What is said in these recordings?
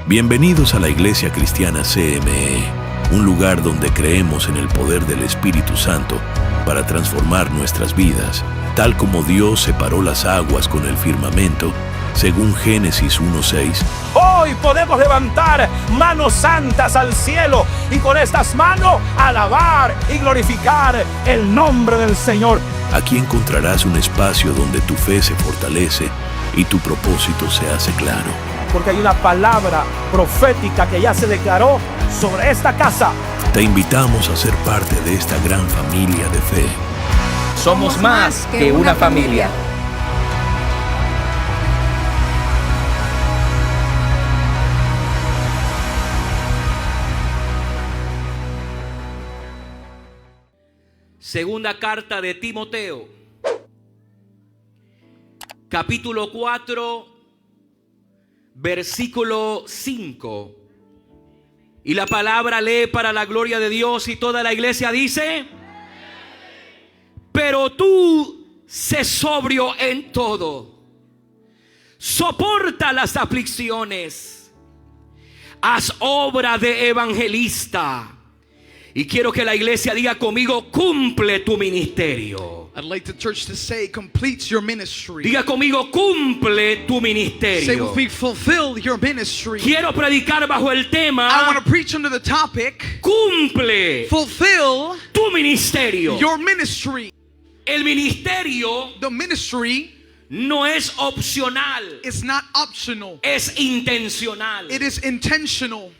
Bienvenidos a la Iglesia Cristiana CME, un lugar donde creemos en el poder del Espíritu Santo para transformar nuestras vidas, tal como Dios separó las aguas con el firmamento, según Génesis 1:6. Hoy podemos levantar manos santas al cielo y con estas manos alabar y glorificar el nombre del Señor. Aquí encontrarás un espacio donde tu fe se fortalece y tu propósito se hace claro. Porque hay una palabra profética que ya se declaró sobre esta casa. Te invitamos a ser parte de esta gran familia de fe. Somos más que una familia. Segunda carta de Timoteo, capítulo 4, versículo 5. Y la palabra lee para la gloria de Dios y toda la iglesia dice: pero tú sé sobrio en todo, soporta las aflicciones, haz obra de evangelista. Y quiero que la iglesia diga conmigo: cumple tu ministerio. I'd like the church to say, complete your ministry. Diga conmigo: cumple tu Say ministerio. with me, fulfill your ministry. Quiero predicar bajo el I tema: want to preach under the topic, cumple fulfill tu ministerio. your ministry. El ministerio The ministry no es opcional, is not optional. es intencional. It is intentional.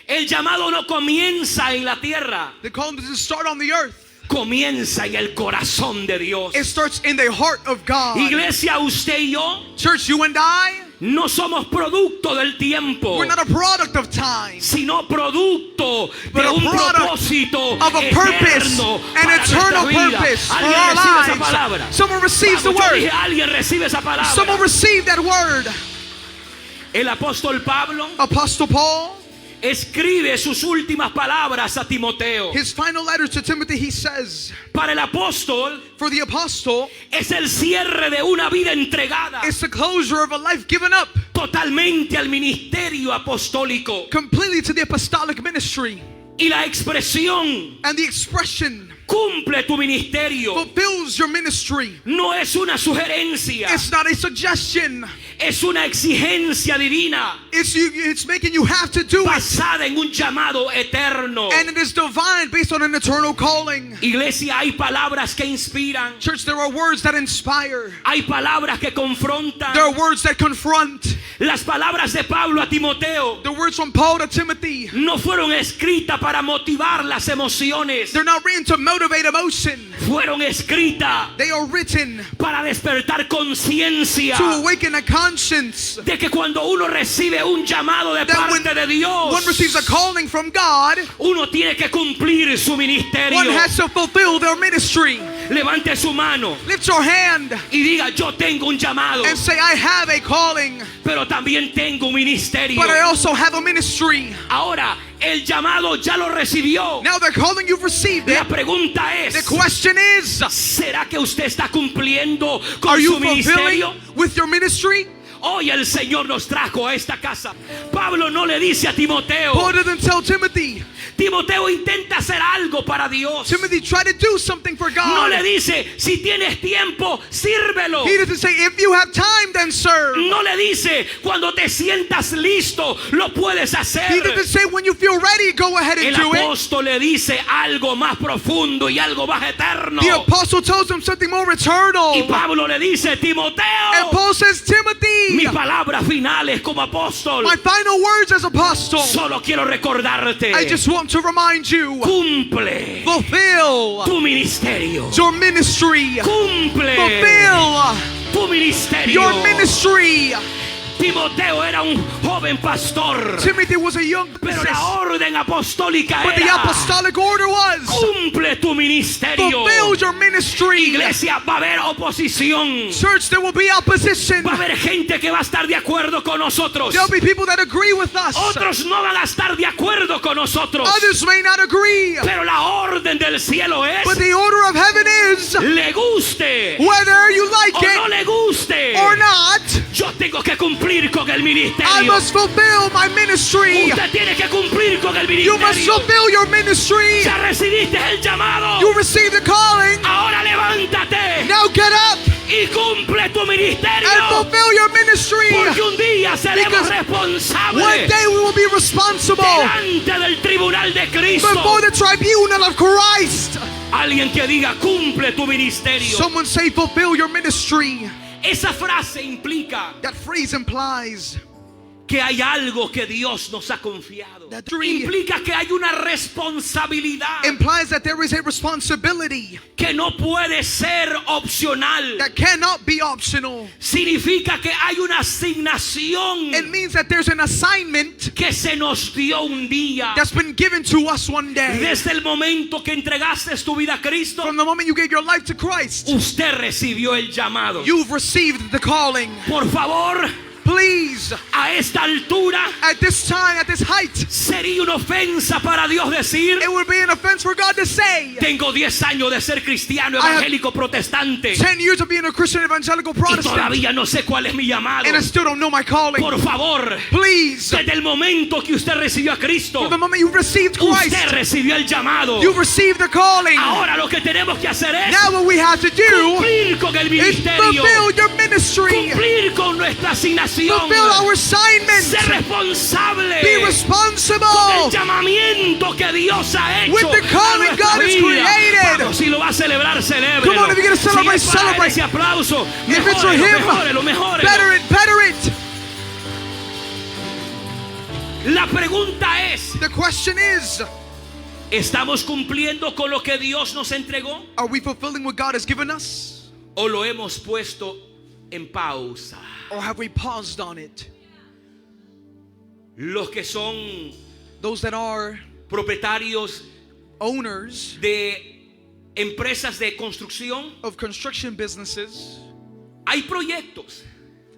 El llamado no comienza en la tierra, The call doesn't start on the earth. comienza en el corazón de Dios. It starts in the heart of God. Iglesia, usted y yo Church, you and I, no somos producto del tiempo, we're not a product of time, sino producto but de a un product propósito of a purpose, eterno an para eternal nuestra vida. purpose for Alguien our recibe esa palabra. lives. Someone receives the Vamos, yo word. dije, alguien recibe esa palabra. Someone receive that word. El apóstol Pablo Apostle Paul, escribe sus últimas palabras a Timoteo. his final letters to Timothy, he says, Para el apóstol for the apostle, es el cierre de una vida entregada it's the closure of a life given up totalmente al ministerio apostólico. completely to the apostolic ministry. Y la expresión And the expression, cumple tu ministerio fulfills your ministry, no es una sugerencia, it's not a suggestion. es una exigencia divina It's making you have to do it. basada en un llamado eterno. And it is divine, based on an eternal calling. Iglesia, hay palabras que inspiran, Church, there are words that inspire. hay palabras que confrontan. There are words that confront. Las palabras de Pablo a Timoteo The words from Paul to Timothy, no fueron escritas para motivar las emociones, they're not written to motivate emotion. fueron escritas They are written para despertar conciencia to awaken a conscience. de que cuando uno recibe un llamado de That parte de Dios, one receives a calling from God, uno tiene que cumplir su ministerio. one has to fulfill their ministry. Levante su mano Lift your hand y diga: yo tengo un llamado, and say, I have a calling, pero también tengo un ministerio. but I also have a ministry. Ahora, el llamado ya lo recibió. Now the calling, you've received La it. pregunta The es: question is, ¿será que usted está cumpliendo are con you su ministerio? fulfilling with your ministry? Hoy el Señor nos trajo a esta casa. Pablo no le dice a Timoteo: Paul doesn't tell Timothy, Timoteo, intenta hacer algo para Dios. Timothy, try to do something for No le God. dice: si tienes tiempo, sírvelo. He doesn't say, if you have time, then serve. No le dice: cuando te sientas listo, lo puedes He hacer. doesn't say, when you feel ready, go ahead and El do it. apóstol le dice algo más profundo y algo más eterno. The apostle tells him something more eternal. Y Pablo le dice: And Timoteo, Paul says, Timothy, mis palabras finales como apóstol, my final words as apostle, solo quiero recordarte: I just want to remind you, cumple fulfill tu ministerio. your ministry. Cumple Fulfill tu ministerio. your ministry. Timoteo era un joven pastor, Timothy was a young pero priest, la orden apostólica but the era: apostolic order was, cumple tu ministerio. fulfill your ministry. Iglesia, va a haber oposición. Church, there will be opposition. Va a haber gente que va a estar de acuerdo con nosotros. There'll be people that agree with us. Otros no van a estar de acuerdo con nosotros. Others may not agree. Pero la orden del cielo es: But the order of heaven is, le guste whether you like o no it le guste, or not, Yo tengo que cumplir con el I ministerio. must fulfill my ministry. Usted tiene que cumplir con el You must ministerio. fulfill your ministry. Ya recibiste el llamado. You receive the calling. Ahora levántate Now get up y cumple tu ministerio. and fulfill your ministry. Porque un día seremos Because responsables one day we will be responsible delante del tribunal de Cristo. before the tribunal of Christ. Alguien que diga cumple tu ministerio. Someone say fulfill your ministry. Esa frase implica That phrase implies que hay algo que Dios nos ha confiado. That dream- Implica que hay una responsabilidad implies that there is a responsibility que no puede ser opcional. that cannot be optional. Significa que hay una asignación It means that there's an assignment que se nos dio un día. that's been given to us one day. Desde el momento que entregaste tu vida a Cristo, From the moment you gave your life to Christ, usted recibió el llamado. you've received the calling. Por favor, Please, a esta altura at this time, at this height, sería una ofensa para Dios decir: it would be an offense for God to say, tengo 10 años de ser cristiano have evangélico protestante 10 years of being a Christian evangelical y Protestant, todavía no sé cuál es mi llamado. and I still don't know my calling. Por favor, Please, desde el momento que usted recibió a Cristo, from the moment you received Christ, usted recibió el llamado. you've received the calling. Ahora lo que tenemos que hacer es Now what we have to do cumplir con el is ministerio, fulfill your ministry, cumplir con nuestra asignación, fulfill our assignment, ser responsable be con responsible el llamamiento que Dios ha hecho with the calling a God has nuestra vida. created. Vamos, si lo va a celebrar, celébrelo. Come on, if you're gonna celebrate, Si es para él celebrate. ese aplauso, If it's for mejórelo, him, mejórelo, mejórelo. better it, better it. La pregunta es: The question is, ¿estamos cumpliendo con lo que Dios nos entregó are we fulfilling what God has given us, o lo hemos puesto en pausa? or have we paused on it? Los que son Those that are propietarios owners de empresas de construcción, of construction businesses, hay proyectos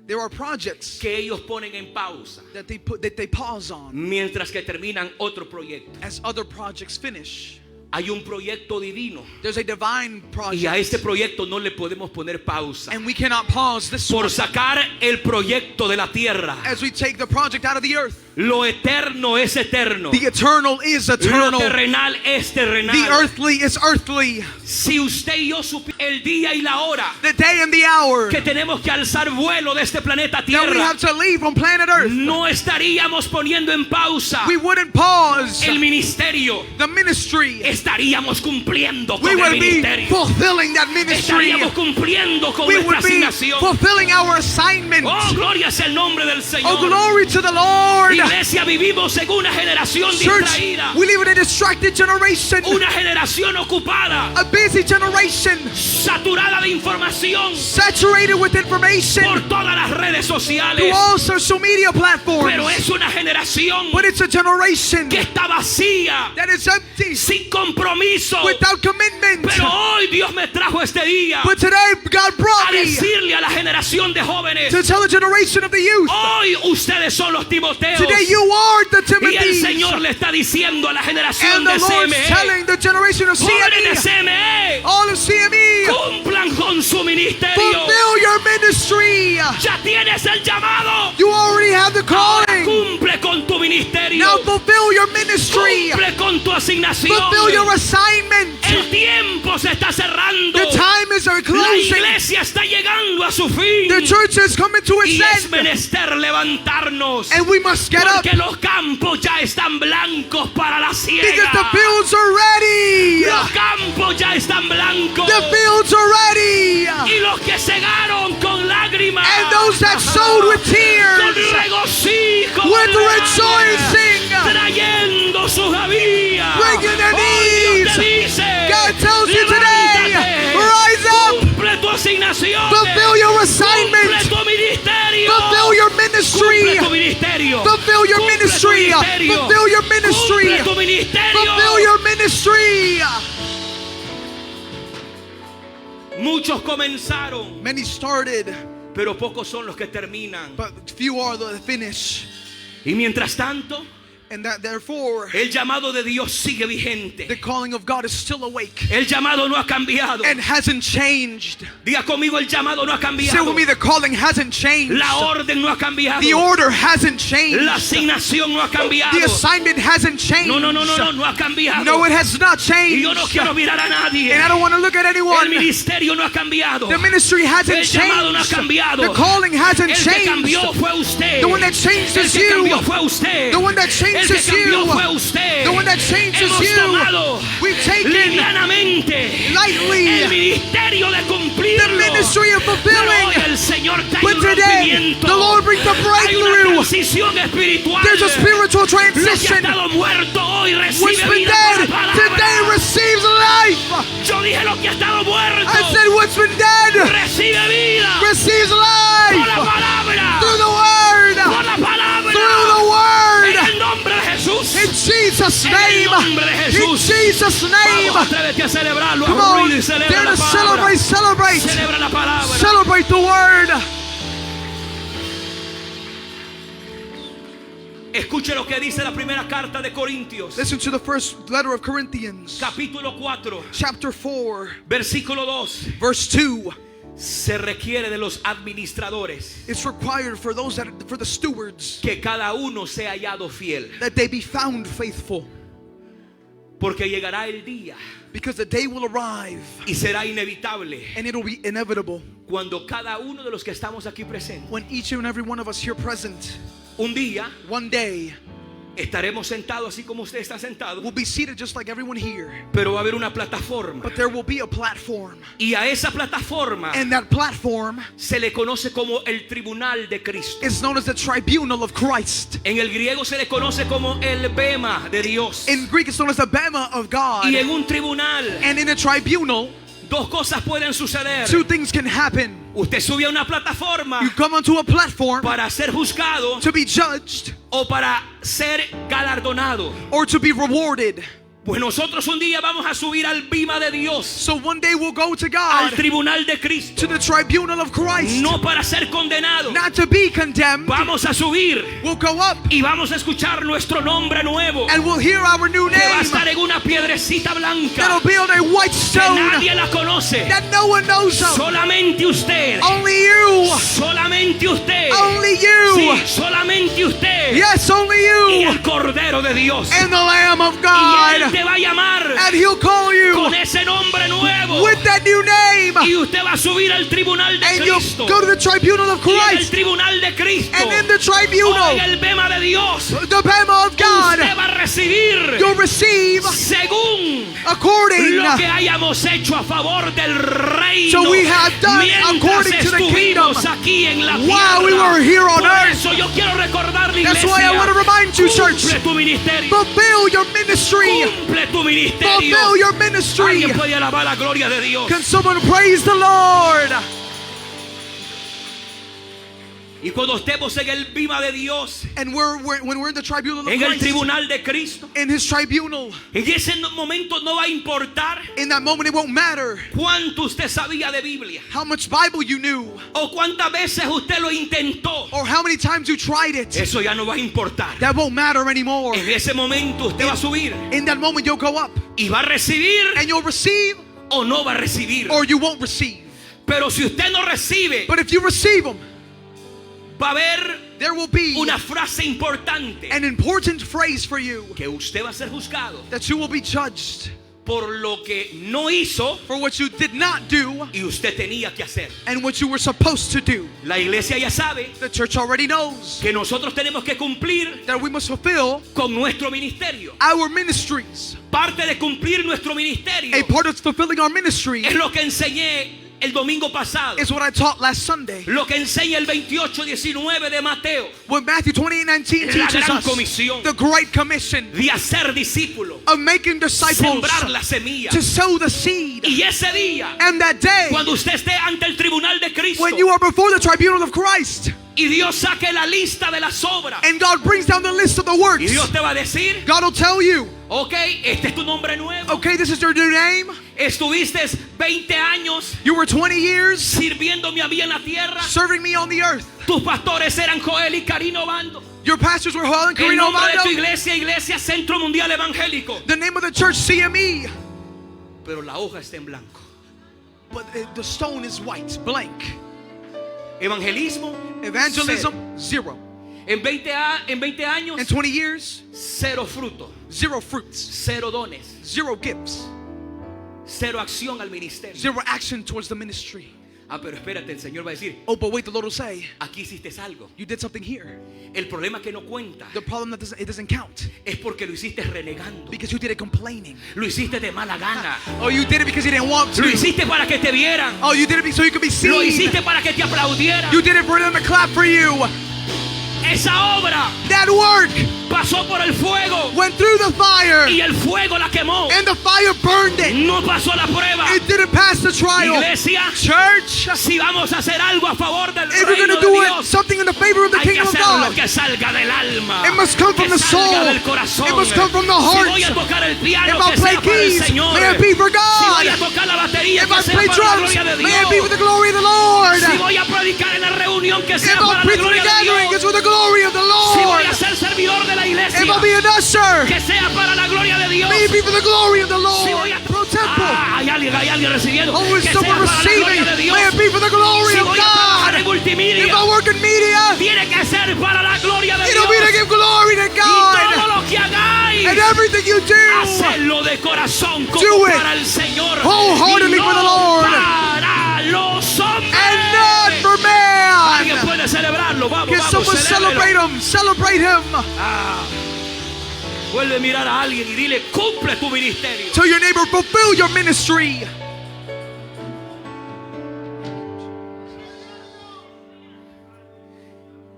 there are projects que ellos ponen en pausa that they pause on mientras que terminan otro proyecto. as other projects finish. Hay un proyecto divino There's a divine y a project, este proyecto no le podemos poner pausa. and we cannot pause this Por one sacar el proyecto de la tierra. as we take the project out of the earth. Lo eterno es eterno. The eternal is Lo eternal. terrenal es terrenal. The earthly is earthly. Si usted y yo supiéramos el día y la hora The day and the hour que tenemos que alzar vuelo de este planeta that we Tierra, have to leave from planet Earth, no estaríamos poniendo en pausa we wouldn't pause el ministerio. the ministry. Estaríamos cumpliendo We con el would be ministerio. fulfilling that ministry. Estaríamos cumpliendo con We nuestra would be asignación. fulfilling our assignment. Oh, gloria sea el nombre del Oh, Señor. glory to the Lord. Iglesia, vivimos en una generación Church, distraída, we live in a distracted generation, una generación ocupada, a busy generation, saturada de información saturated with information por todas las redes through sociales. all social media Pero platforms. es una generación But it's a generation que está vacía, that is empty, sin compromiso. without commitment. Pero hoy Dios me trajo este día But today, God a brought me decirle a la generación de jóvenes: to tell the generation of the youth, hoy ustedes son los Timoteos. today you are the Y el Timothy. Señor le está diciendo a la generación And de the Lord's CME, telling the generation of jóvenes de CME, CME, all of CME, cumplan con su ministerio. fulfill your ministry. Ya tienes el llamado. You already have the Ahora calling. cumple con tu ministerio. Now fulfill your ministry. Cumple con tu asignación. Fulfill your assignment. El tiempo se está cerrando. The time is La closing. iglesia está llegando a su fin. The church is coming to Y its es end. menester levantarnos. And we must get up Porque los campos ya están blancos para la because siega. the fields are ready. Los campos ya están blancos. The fields are ready. Y los que cegaron con lágrimas, And those that sowed with con tears, regocijo, with ¿verdad? rejoicing, Trayendo sus avías. breaking their Hoy Dios te knees. dice: God tells you today, levántate, rise up, cumple tu asignación, fulfill your cumple assignment, tu ministerio, fulfill your ministry, cumple tu ministerio, fulfill your cumple tu ministry, ministerio, fulfill your ministry, cumple tu ministerio. fulfill your ministry. Muchos comenzaron, Many started, pero pocos son los que terminan. but few are the finish. Y mientras tanto, And that therefore, el llamado de Dios sigue vigente. the calling of God is still awake El llamado no ha cambiado. and hasn't changed. Diga conmigo, el llamado no ha Say cambiado. with me, the calling hasn't changed. La orden no ha cambiado. The order hasn't changed. La asignación no ha cambiado. The assignment hasn't changed. No ha cambiado. No, it has not Y changed. yo no quiero mirar a nadie. And I don't want to look at El anyone. ministerio no ha cambiado. The ministry hasn't El llamado no ha changed. cambiado. The calling hasn't El que changed. cambió fue usted. The one that changed El is que you. cambió fue usted. The one that El changed que is cambió you. fue usted. The one that changed is Hemos you. tomado We've taken livianamente lightly el ministerio de the cumplirlo. ministry of Pero fulfilling. hoy el Señor trae But un today, rompimiento. the Lord brings the Hay una breakthrough. transición espiritual. There's a spiritual Lo que ha transition. estado muerto hoy What's recibe been vida dead por la today palabra. receives life. Yo dije lo que ha estado muerto. I said what's been dead Recibe vida receives por la life. palabra. Through the word. Por la palabra. Through the En word. el nombre de Jesús. In Jesus' En el name. nombre de In Jesús. Jesus' name. Vamos, atrévete a celebrarlo. Come Haz on. ruido y celebra Dare la to palabra. celebrate. Celebra la palabra. Celebrate the word. Escuche lo que dice la primera carta de Corintios, Listen to the first letter of Corinthians, capítulo 4, chapter 4, versículo 2. verse 2. Se requiere de los administradores It's required for for the stewards que cada uno sea hallado fiel, that they be found faithful, porque llegará el día because the day will arrive y será inevitable and it'll be inevitable cuando cada uno de los que estamos aquí presentes, when each and every one of us here present, un día one day, estaremos sentados así como usted está sentado, will be seated just like everyone here. pero va a haber una plataforma, But there will be a platform, y a esa plataforma and that platform se le conoce como el tribunal de Cristo. is known as the tribunal of Christ. En el griego se le conoce como el bema de Dios. In Greek, it's known as the bema of God. Y en un tribunal, And in a tribunal, dos cosas pueden suceder. two things can happen. Usted sube a una plataforma You come onto a platform para ser juzgado to be judged o para ser galardonado. or to be rewarded. Pues nosotros un día vamos a subir al bima de Dios, So one day we'll go to al God, tribunal de Cristo, to the tribunal of Christ, no para ser condenado. not to be condemned. Vamos a subir We'll go up y vamos a escuchar nuestro nombre nuevo, and we'll hear our new que va a name estar en una piedrecita blanca that'll be on a white que stone nadie la conoce. that no one knows of. Solamente usted. Only you. Solamente usted. Only Sí, you. solamente usted. Yes, only Y you. el Cordero de Dios. And the Lamb of Y Él God. te va a llamar And He'll call you con ese nombre nuevo. with that new name. Y usted va a subir al tribunal de And you'll Cristo. go to the tribunal of Y en el Christ. tribunal de Cristo. And in the O en tribunal, el bema de Dios. the bema of God, Usted va a recibir you'll receive según according lo que hayamos hecho a favor del reino. So we have done mientras according to the estuvimos kingdom. aquí en la While we tierra. were here on Por earth. eso yo quiero recordarle, That's iglesia, why I want to remind you, church, cumple tu ministerio. fulfill your ministry. Cumple tu ministerio. Fulfill your ministry. Alguien puede alabar la gloria de Dios. Can someone praise the Lord? Y cuando estemos en el bima de Dios, And when we're in the tribunal of en el Christ, tribunal de Cristo, in His tribunal, en ese momento no va a importar in that moment it won't matter cuánto usted sabía de Biblia how much Bible you knew o cuántas veces usted lo intentó. or how many times you tried it. Eso ya no va a importar. That won't matter anymore. En ese momento usted va a subir In that moment you'll go up y va a recibir and you'll receive o no va a recibir. or you won't receive. Pero si usted no recibe, But if you receive them, va a haber there will be una frase importante, an important phrase for you, que usted va a ser juzgado that you will be judged por lo que no hizo for what you did not do y usted tenía que hacer. and what you were supposed to do. La iglesia ya sabe The church already knows que nosotros tenemos que cumplir that we must fulfill con nuestro ministerio. our ministries. Parte de cumplir nuestro ministerio A part of fulfilling our ministry es lo que enseñé el domingo pasado, is what I taught last Sunday. lo que enseña el 28:19 de Mateo, What Matthew 28:19 la teaches gran us, comisión the Great Commission de hacer discípulos, of making disciples, sembrar la semilla. to sow the seed. Y ese día, And that day, cuando usted esté ante el tribunal de Cristo when you are before the tribunal of Christ, y Dios saque la lista de las obras, and God brings down the list of the works, y Dios te va a decir, God will tell you, ok, este es tu nombre nuevo, okay, this is your new name. estuviste 20 años You were 20 years sirviéndome a mí en la tierra, serving me on the earth. tus pastores eran Joel y Karino Bando, Your pastors were Joel and El Karina nombre de tu Obando. iglesia, Iglesia Centro Mundial Evangélico. The name of the church, CME. Pero la hoja está en blanco. But the stone is white, blank. Evangelismo, Evangelism, cero. zero. En 20 años, In 20 years, cero fruto, zero fruits, cero dones, zero gifts, cero acción al ministerio. zero action towards the ministry. Ah, pero espérate, el Señor va a decir, Oh, but wait, the Lord will say, aquí hiciste algo. you did something here. El problema que no cuenta The problem that it doesn't count es porque lo hiciste renegando. because you did it complaining. Lo hiciste de mala gana. Oh, you did it because you didn't want to. Lo hiciste para que te vieran. Oh, you did it so you could be Lo seen. hiciste para que te aplaudieran. You did it for them to clap for you. Esa obra That work pasó por el fuego went through the fire y el fuego la quemó. and the fire burned it. No pasó la prueba. It didn't pass the trial. Iglesia, Church, si vamos a hacer algo a favor del if you're reino going to de do it, Dios, something in the favor of the hay que kingdom of hacer lo God, que salga del alma. it must come from Que the soul. salga del corazón. It must come from the Si heart. voy a tocar el piano, If I que play sea para el keys, Señor. may it be for Si voy a God. tocar la batería, If que I sea play para la drums, gloria de may it be for Dios. the glory of the Lord. Si voy a predicar en la reunión, que sea If para I la preach in gloria the de gathering, it's Dios. for the glory of the Si voy Lord. a ser servidor de la iglesia, If I be an usher, que sea para la gloria de Dios. may it be for the glory of the Si Lord. voy a Pro temple. hay alguien recibiendo. Oh, Que is sea someone para la gloria receiving? de Dios. May it be for the glory Si of voy a trabajar en God. multimedia, If I work in media, tiene que ser para la gloria de it'll Dios. be to give glory to Y todo God. lo que hagáis, And everything you do, hacedlo de corazón como Do it para el Señor. wholeheartedly Y no for the Lord. para los hombres. and not for Alguien man. puede celebrarlo. Vamos, Can vamos, someone celébrelo. celebrate him? Celebrate him. Vuelve a mirar a alguien y dile, cumple tu ministerio. Tell your neighbor, fulfill your ministry.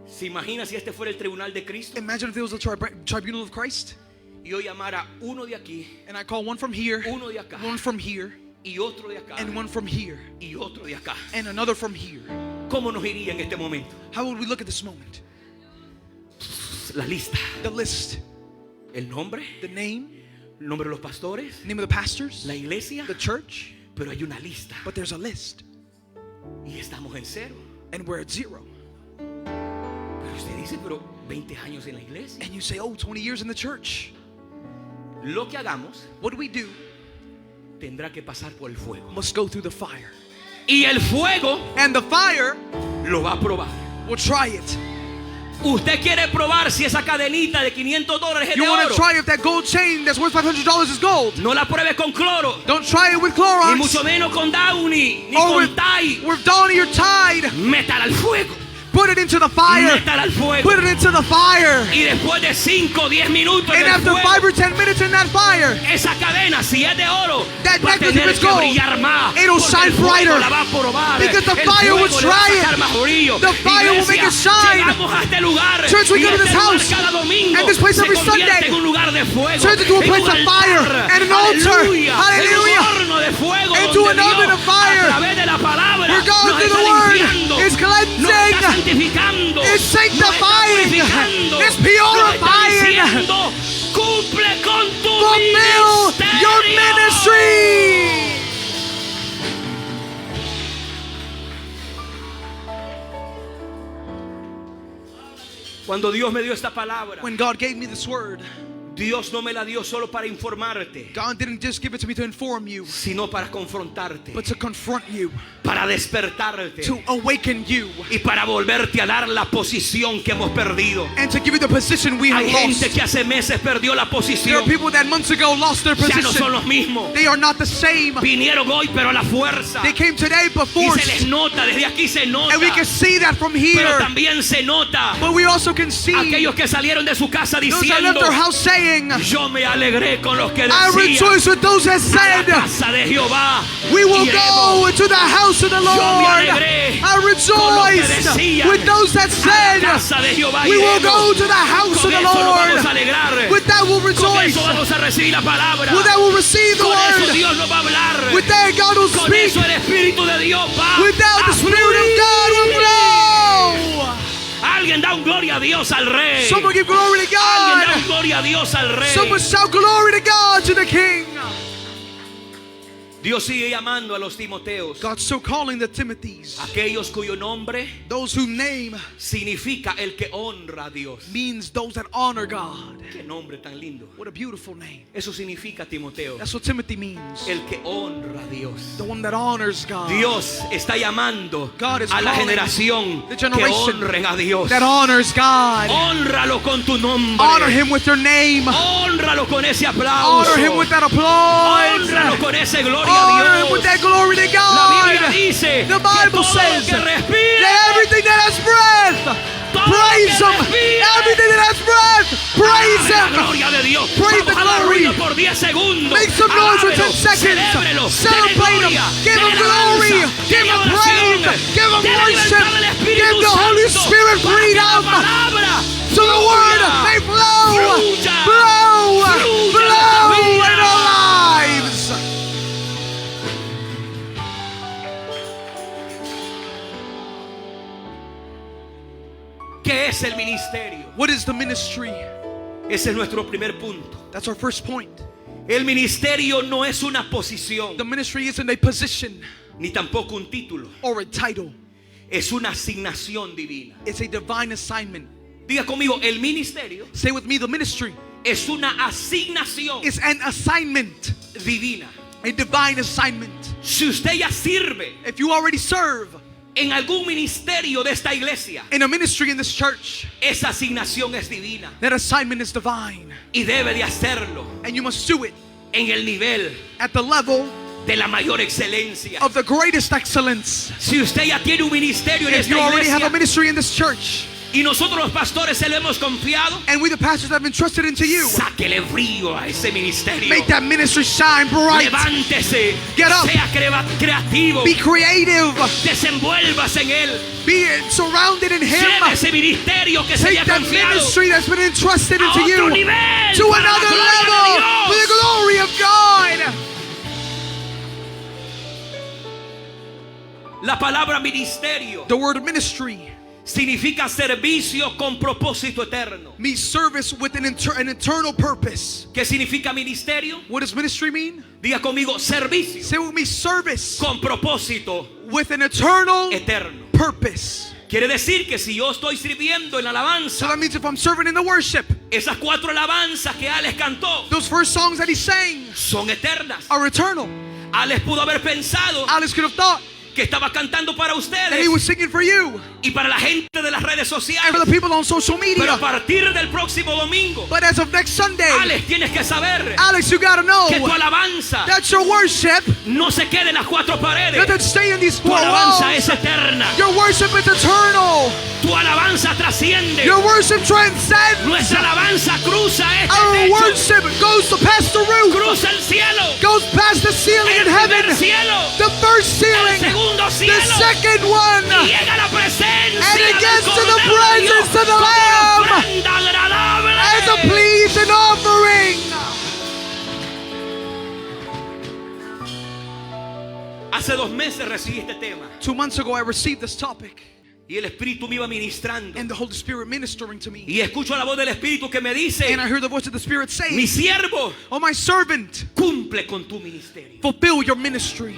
¿Se imagina si este fuera el tribunal de Cristo? Imagine if it was the tribunal of Christ, Y yo llamara uno de aquí, and I call one from here, uno de acá, one from here, y otro de acá, and one from here, y otro de acá. and another from here. ¿Cómo nos iría en este momento? How would we look at this moment? La lista. The list, El nombre, the name, el nombre de los pastores, name of the pastors, la iglesia, the church, pero hay una lista. but there's a list, Y estamos en cero. and we're at zero. Pero usted dice, pero 20 años en la iglesia. And you say, oh, 20 years in the church. Lo que hagamos What do we do? tendrá que pasar por el fuego. Must go through the fire. Y el fuego And the fire lo va a probar. will try it. Usted quiere probar si esa cadenita de $500 es You de want oro. to try if that gold chain that's worth $500 is gold. No la pruebe con cloro, Don't try it with ni Clorox mucho menos con Downy, ni or con Tide. with Donny or Tide. Métala al fuego. Put it into the fire. Métala al fuego. Put it into the fire. Y después de 5 o 10 minutos en And el after fuego, 5 or 10 minutes in that fire, esa cadena, si es de oro, That va a necklace, tener if it's que gold, brillar más. it'll Porque shine el fuego brighter. la va a probar. Because the El fire will fuego le va a try sacar it. más brillo. The fire will make it Iglesia, shine. llegamos a este lugar. Church, we y go to este this lugar house. cada domingo And this place se every convierte Sunday en un lugar de fuego. turns into a en place un of fire altar. and an altar. Aleluya. Hallelujah. En un horno de fuego Into donde an oven Dios, of fire. a través de la palabra, Where God, nos through está the word, limpiando, is cleansing. nos está santificando, It's sanctifying. nos está purificando, It's purifying. nos está diciendo, cumple con tu Fulfill your ministerio. ministry. Cuando Dios me dio esta palabra, When God gave me this word, Dios no me la dio solo para informarte, God didn't just give it to me to inform you, sino para confrontarte, but to confront you, para despertarte to awaken you, y para volverte a dar la posición que hemos perdido. and to give you the position we have Hay lost. gente que hace meses perdió la There posición. are people that months ago lost their Ya no son position. los mismos. They are not the same. Vinieron hoy, pero a la fuerza. They came today but Y se les forced. nota, desde aquí se nota. And we can see that from Pero here. también se nota But we also can see aquellos que salieron de su casa those that diciendo, left their house saying, yo me alegré con los que I decían, rejoice with those that a la said, casa de Jehová we will iremos. go into the house of the Lord. alegré I rejoice decían, with those that A said, la casa de Jehová we will iremos. go to the house Con of the eso nos vamos a Lord. alegrar. With that we'll Con rejoice. eso vamos a recibir la palabra. With that we'll receive the Con eso word. Dios nos va a hablar. With that God will Con speak. eso el Espíritu de Dios va Without a the Spirit of God will fluir. flow. Alguien da un gloria a Dios al Rey. Someone give glory to Alguien da God. un gloria a Dios al Rey. Someone shout glory to God, to the King. Dios sigue llamando a los Timoteos, God's still calling the Timothys, aquellos cuyo nombre those whose name significa el que honra a Dios. means those that honor God. Qué nombre tan lindo. What a beautiful name. Eso significa, Timoteo, That's what Timothy means. el que honra a Dios. The one that honors God. Dios está llamando God is a la calling generación the que generation honren a Dios. that honors God. Honralo con tu nombre. Honor Him with your name. Honralo con ese aplauso. Honor Him with that applause. Honralo con ese gloria Honor a Him with Dios. that glory to La Biblia God. dice The que Bible todo says lo que respire, that everything that has breath, todo lo praise que Him. respire, Everything that has breath, praise la Him. gloria de Dios. Praise Vamos the a dar glory. ruido por 10 segundos. Make some noise for 10 Alábelo, seconds. celébrelo, Celebrate dele Him. gloria, Give Him dele glory. alabanza, Give dele Him adoración, praise. Give Him dele worship. libertad del Espíritu Give the Holy Santo Spirit para que la freedom. palabra So the word may flow, flow, flow in our lives. ¿Qué es el ministerio? What is the ministry? Ese es nuestro primer punto. That's our first point. El ministerio no es una posición, The ministry isn't a position ni tampoco un título. or a title. Es una asignación divina. It's a divine assignment. Diga conmigo, el ministerio Say with me, the ministry es una asignación is an assignment, divina. a divine assignment. Si usted ya sirve If you already serve en algún ministerio de esta iglesia, in a ministry in this church, esa asignación es divina that assignment is divine. y debe de hacerlo And you must do it en el nivel at the level de la mayor excelencia. of the greatest excellence. Si usted ya tiene un ministerio en If esta you already have a iglesia ministry in this church, y nosotros los pastores se lo hemos confiado, and we the pastors have entrusted into you, sáquele brillo a ese ministerio. make that ministry shine bright. Levántese, Get up. sea creativo, Be creative. desenvuélvase en él. Be surrounded in Lleve Him. ese ministerio que se le Take ha that confiado ministry that's been entrusted a into otro you nivel to para la another gloria de level for Dios. the glory of God. La palabra ministerio The word ministry significa servicio con propósito eterno. means service with an eternal purpose. ¿Qué significa ministerio? What does ministry mean? Diga conmigo, servicio Say with me, service con propósito with an eternal eterno. purpose. Quiere decir que si yo estoy sirviendo en So alabanza, that means if I'm serving in the worship, esas 4 alabanzas que Alex cantó those first songs that he sang son eternas. are eternal. Alex pudo haber pensado Alex could have thought que estaba cantando para that ustedes he was singing for you y para la gente de las redes and for sociales. the people on social Pero a media. partir del próximo domingo, But as of next Sunday, Alex, tienes que saber Alex, you gotta know que tu alabanza that your worship no se quede en las 4 paredes. doesn't stay in these Tu four alabanza walls. es eterna. Your worship is eternal. Tu alabanza trasciende. Your worship transcends. Nuestra alabanza cruza este Our techo, worship goes to past the roof, cruza el cielo, goes past the ceiling el in heaven, primer cielo, the first el ceiling, segundo the cielo, second one, y llega a la presencia and it del gets to the Cordero de Dios presence of the como Lamb ofrenda agradable. as a pleasing offering. Hace 2 meses recibí este tema 2 months ago, I received this topic, y el Espíritu me iba ministrando. and the Holy Spirit ministering to me. Y escucho la voz del Espíritu que me dice: And I heard the voice of the Spirit mi say, siervo, "Oh, my servant, cumple con tu ministerio. fulfill your ministry."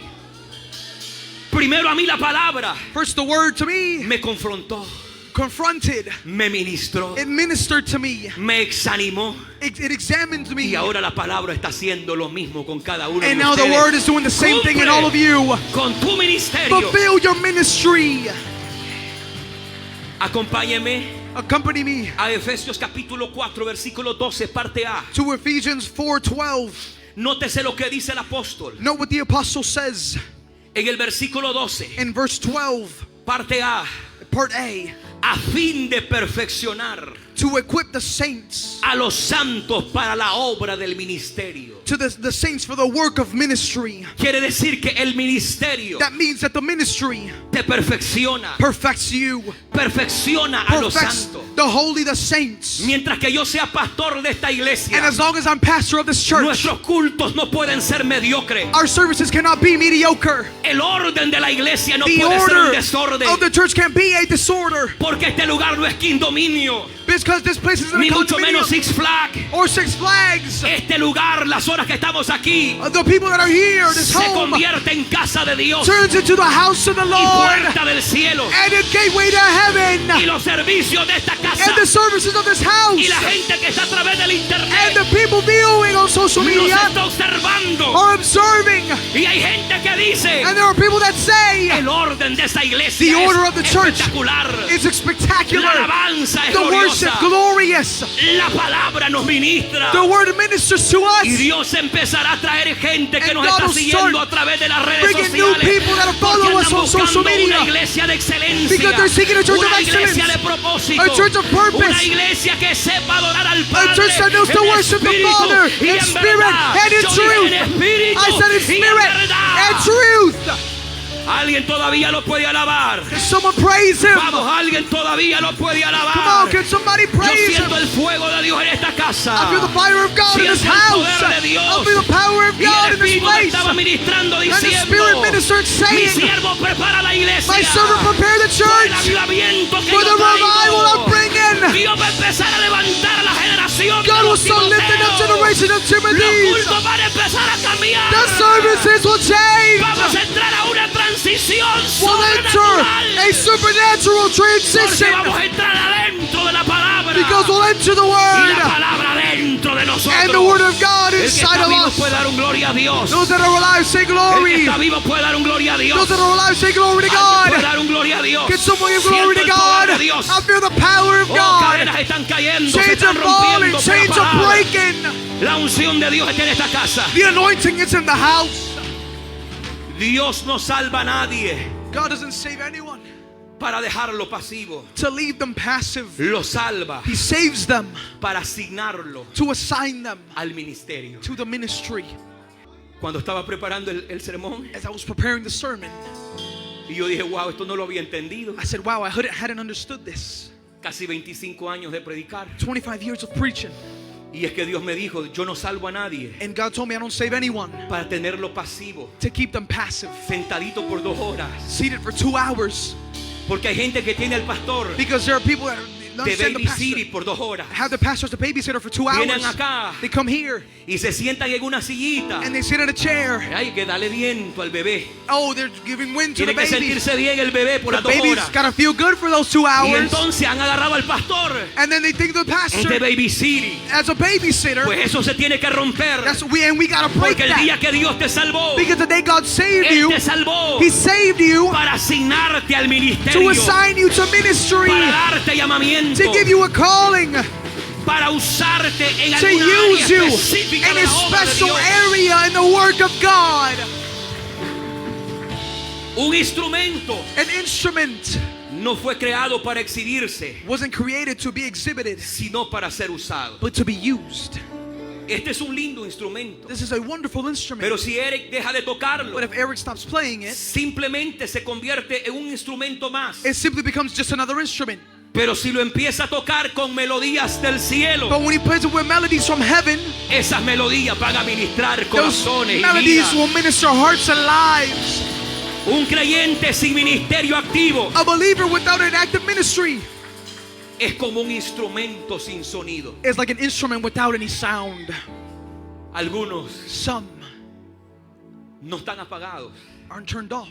Primero a mí la palabra First, the word to me me confrontó, confronted, me ministró, it ministered to me, me exanimó. it examined me. Y ahora la palabra está haciendo lo mismo con cada uno de And now the ustedes. word is doing the same thing in Cumple all of you. con tu ministerio. Fulfill your ministry. Acompáñeme Accompany me a Efesios capítulo 4 versículo 12 parte A. to Ephesians 4:12. Nótese lo que dice el apóstol Note what the apostle says en el versículo 12 in verse 12, parte A: part A, a fin de perfeccionar to equip the saints, a los santos para la obra del ministerio. to the saints for the work of ministry. Quiere decir que el ministerio That means that the ministry te perfecciona, perfects you, perfecciona a los perfects santos. the holy, the saints. Mientras que yo sea pastor de esta iglesia, And as long as I'm pastor of this church, nuestros cultos no pueden ser mediocres. our services cannot be mediocre. El orden de la iglesia no The puede ser un order desorden. of the church can't be a disorder. Porque este lugar no es quindominio. Because because this place is in ni a mucho menos condominium Six Flags. or Six Flags. Este lugar, las horas que estamos aquí, The people that are here, this se home, convierte en casa de Dios turns into the house of the y Lord puerta del cielo. and a gateway to heaven. Y los servicios de esta casa And the services of this house y la gente que está a través del and internet the people viewing on social nos media está observando. are observing. Y hay gente que dice: And there are people that say el orden de esta iglesia the order es of the church espectacular. is La spectacular. alabanza es The worship gloriosa. glorious. La palabra nos ministra. The word ministers to Y us. Dios empezará a traer gente que And nos God está will siguiendo start a través de las redes bringing new sociales. people that follow Porque us andan on social buscando media. una iglesia de excelencia, Because they're seeking a church of una iglesia excellence. de propósito, A church of purpose. una iglesia que sepa adorar al Padre A church that knows to en worship the espíritu Father y in en spirit verdad. and in Yo dije truth. en espíritu I said in y en spirit verdad. and truth. Alguien todavía lo puede alabar. Can someone praise Him? Vamos, alguien todavía lo puede Come alabar. on, can somebody Yo praise Him? siento el fuego de Dios en esta casa. I feel the fire of God in this Siento el house. poder de Dios. I feel the power of Y God el in this Espíritu me place. estaba ministrando And the Spirit diciendo: ministered mi saying, siervo prepara la iglesia. my servant prepare the Por el church avivamiento que for the yo traigo. revival I'm bringing. Dios va a empezar a levantar a la generación de God will los start lifting up Timoteos. generation of Los Timothy's. cultos van a empezar a cambiar. The services will change. Vamos a entrar a una transición We'll enter sobrenatural. a supernatural Porque transition vamos a entrar adentro de la palabra. because we'll enter the Y la Word palabra dentro de nosotros. and the Word of God El que inside está of vivo us. puede dar un gloria a Dios. Those that are alive say El que glory. está vivo puede dar un gloria a Dios. Those that are alive say glory to Alguien puede God. dar un gloria a Dios. Can someone give Siento glory to el poder God? de Dios. I feel the power of Oh, God. cadenas están cayendo, se Chains están are falling, rompiendo por la chains are palabra. breaking. La unción de Dios está en esta casa. The anointing is in the house. Dios no salva a nadie God doesn't save anyone para dejarlo pasivo. to leave them passive. Lo salva He saves them para asignarlo to assign them al ministerio. to the ministry. Cuando estaba preparando el sermón, As I was preparing the sermon, y yo dije: wow, esto no lo había entendido. I said, wow, I hadn't understood this. Casi 25 años de predicar. 25 years of preaching. Y es que Dios me dijo: yo no salvo a nadie And God told me I don't save anyone para tenerlo pasivo, to keep them passive, sentadito por 2 horas. seated for 2 hours. Porque hay gente que tiene al pastor Because there are people that de understand the Baby City pastor, por 2 horas. have the pastor as a babysitter for 2 Vienen hours. acá They come here y se sientan en una sillita. and they sit in a chair. Hay que darle viento al bebé. Oh, they're giving wind to the Tiene que baby. sentirse bien el bebé por The las 2 baby's horas. gotta feel good for those 2 Y hours. entonces han agarrado al pastor And then they think the de pastor Baby City. as a babysitter. Pues eso se tiene que romper. We gotta break Porque el that. día que Dios te salvó, Because the day God saved Él you, te salvó He saved you para asignarte al to ministerio, assign you to ministry, para darte llamamiento, to give you a calling, para usarte en to alguna área use you específica in de a la obra de special Dios. area in the work of God. Un instrumento An instrument no fue creado para exhibirse, wasn't created to be exhibited, sino para ser usado. but to be used. Este es un lindo instrumento, This is a wonderful instrument. pero si Eric deja de tocarlo, But if Eric stops playing it, simplemente se convierte en un instrumento más. it simply becomes just another instrument. Pero si lo empieza a tocar con melodías del cielo, But when he plays it with melodies from heaven, esas melodías van a ministrar those corazones y melodies vidas. will minister hearts and lives. Un creyente sin ministerio activo A believer without an active ministry es como un instrumento sin sonido. is like an instrument without any sound. Algunos Some no están apagados, aren't turned off.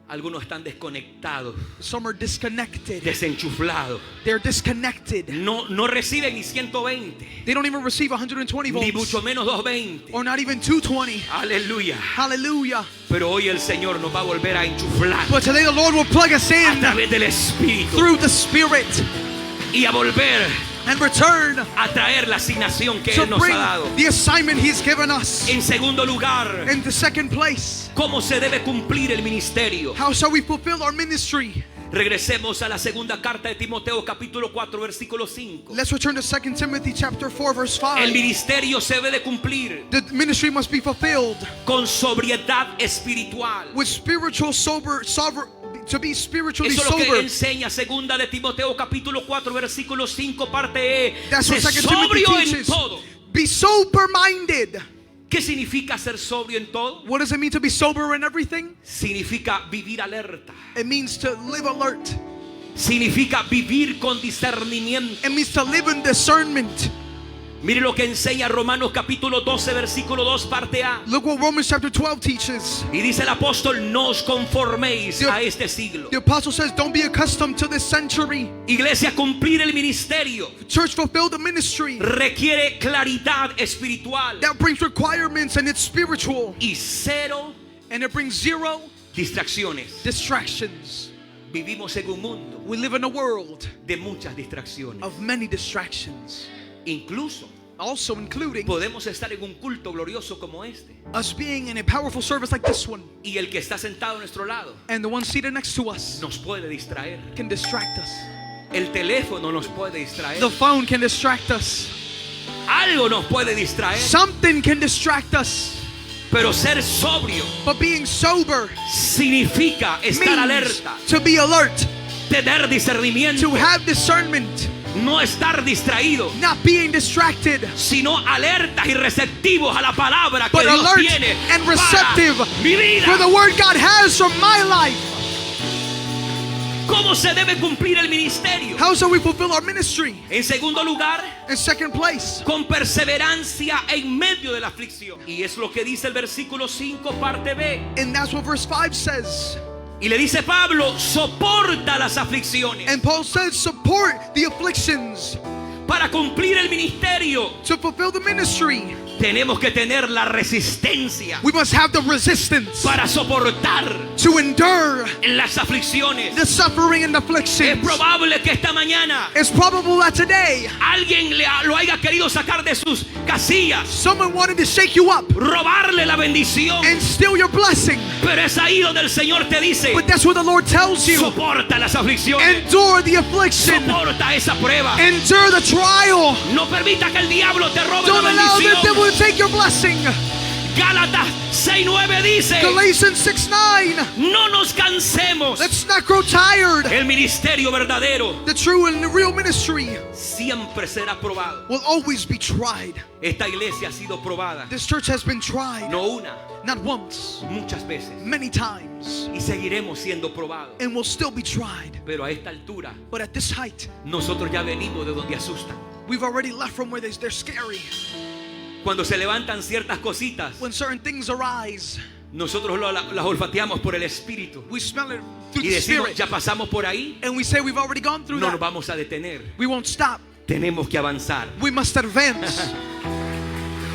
algunos están desconectados, Some are disconnected. desenchuflados. They're disconnected. No reciben ni 120, They don't even receive 120 ni volts mucho menos 220. or not even 220. Aleluya. Hallelujah. Pero hoy el Señor nos va a volver a enchuflar But today the Lord will plug us a in través del Espíritu through the Spirit y a volver and return a traer la asignación que to Él nos bring ha dado. the assignment He's given us. En segundo lugar, In the second place, ¿cómo se debe cumplir el ministerio? how shall we fulfill our ministry? Regresemos a la segunda carta de Timoteo, capítulo 4, versículo 5. Let's return to 2 Timothy chapter 4 verse El 5. ministerio se debe de cumplir The ministry must be fulfilled con sobriedad espiritual. with spiritual to be spiritually Eso es lo que sober. enseña segunda de Timoteo, capítulo 4, versículo 5, parte E. That's what Sé 2 Timothy sobrio en teaches. todo. Be sober minded. ¿Qué significa ser sobrio en todo? What does it mean to be sober in everything? Significa vivir alerta. It means to live alert. significa vivir con discernimiento. It means to live in discernment. Mire lo que enseña Romanos capítulo 12, versículo 2, parte A. Look what Romans chapter 12 teaches. Y dice el apóstol, no os conforméis a este siglo. The apostle says, don't be accustomed to this century. Iglesia, cumplir el ministerio Church, fulfill the ministry. requiere claridad espiritual That brings requirements and it's spiritual. y cero And it brings zero distracciones. distractions. Vivimos en un mundo We live in a world de muchas distracciones. of many distractions. Incluso Also including podemos estar en un culto glorioso como este us being in a powerful service like this one. y el que está sentado a nuestro lado And the one seated next to us nos puede distraer. can distract us. El teléfono nos puede distraer. The phone can distract us. Algo nos puede distraer. Something can distract us. Pero ser sobrio But being sober significa estar means alerta, to be alert, tener discernimiento, to have discernment, no estar distraído, not being distracted, sino alertas y receptivos a la palabra que but Dios alert tiene and receptive para mi vida. for the word God has for my life. ¿Cómo se debe cumplir el ministerio? How shall we fulfill our ministry? En segundo lugar, In second place, con perseverancia en medio de la aflicción. Y es lo que dice el versículo 5, parte B. and that's what verse 5 says. Y le dice Pablo, soporta las aflicciones. And Paul says, support the afflictions. Para cumplir el ministerio, To fulfill the ministry, tenemos que tener la resistencia we must have the resistance para soportar to endure las aflicciones. the suffering and Es afflictions. probable que esta mañana It's probable that today alguien lo haya querido sacar de sus casillas, someone wanted to shake you up robarle la bendición. and steal your blessing. Pero es ahí donde el Señor te dice, But that's what the Lord tells you. soporta las aflicciones, Endure the affliction. soporta esa prueba. Endure the trial. No permita que el diablo te robe Don't la allow the bendición. devil to take your blessing. Gálatas 6:9 dice, Galatians 6:9. no nos cansemos. Let's not grow tired. El ministerio verdadero The true and the real ministry siempre será probado. will always be tried. Esta iglesia ha sido probada, This church has been tried, no una, not once, muchas veces. many times, Y seguiremos siendo probados. and will still be tried. Pero a esta altura, But at this height, nosotros ya venimos de donde asustan. we've already left from where they're scary. Cuando se levantan ciertas cositas, When certain things arise, nosotros las olfateamos por el Espíritu. we smell it through Y the decimos, Spirit. ya pasamos por ahí, And we say we've already gone through no nos that. vamos a detener. We won't stop. Tenemos que avanzar. We must advance.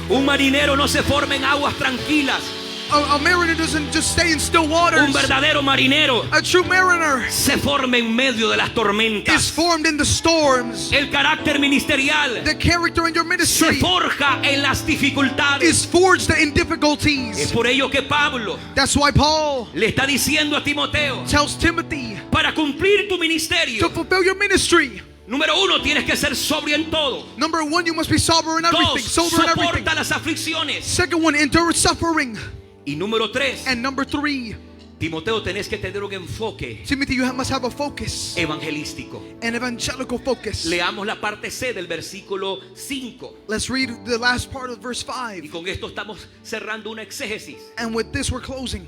Un marinero no se forma en aguas tranquilas. A mariner doesn't just stay in still waters. Un verdadero marinero A true mariner se forma en medio de las is tormentas. formed in the storms. El carácter ministerial The character in your se ministry forja en las dificultades. is forged in Es difficulties. por ello que Pablo That's why Paul le está diciendo a Timoteo, tells Timothy, para cumplir tu to ministerio, fulfill your ministry, número 1, tienes que ser sobrio en todo. number one, you must be sober in everything. 2, Sober in everything. soporta las aflicciones. Second one, endure suffering. Y número 3, And number three, Timoteo, tenés que tener un enfoque Timothy, you must have a focus, evangelístico. an evangelical focus. Leamos la parte C del versículo 5. Let's read the last part of verse Y 5. con esto estamos cerrando una exégesis. And with this, we're closing.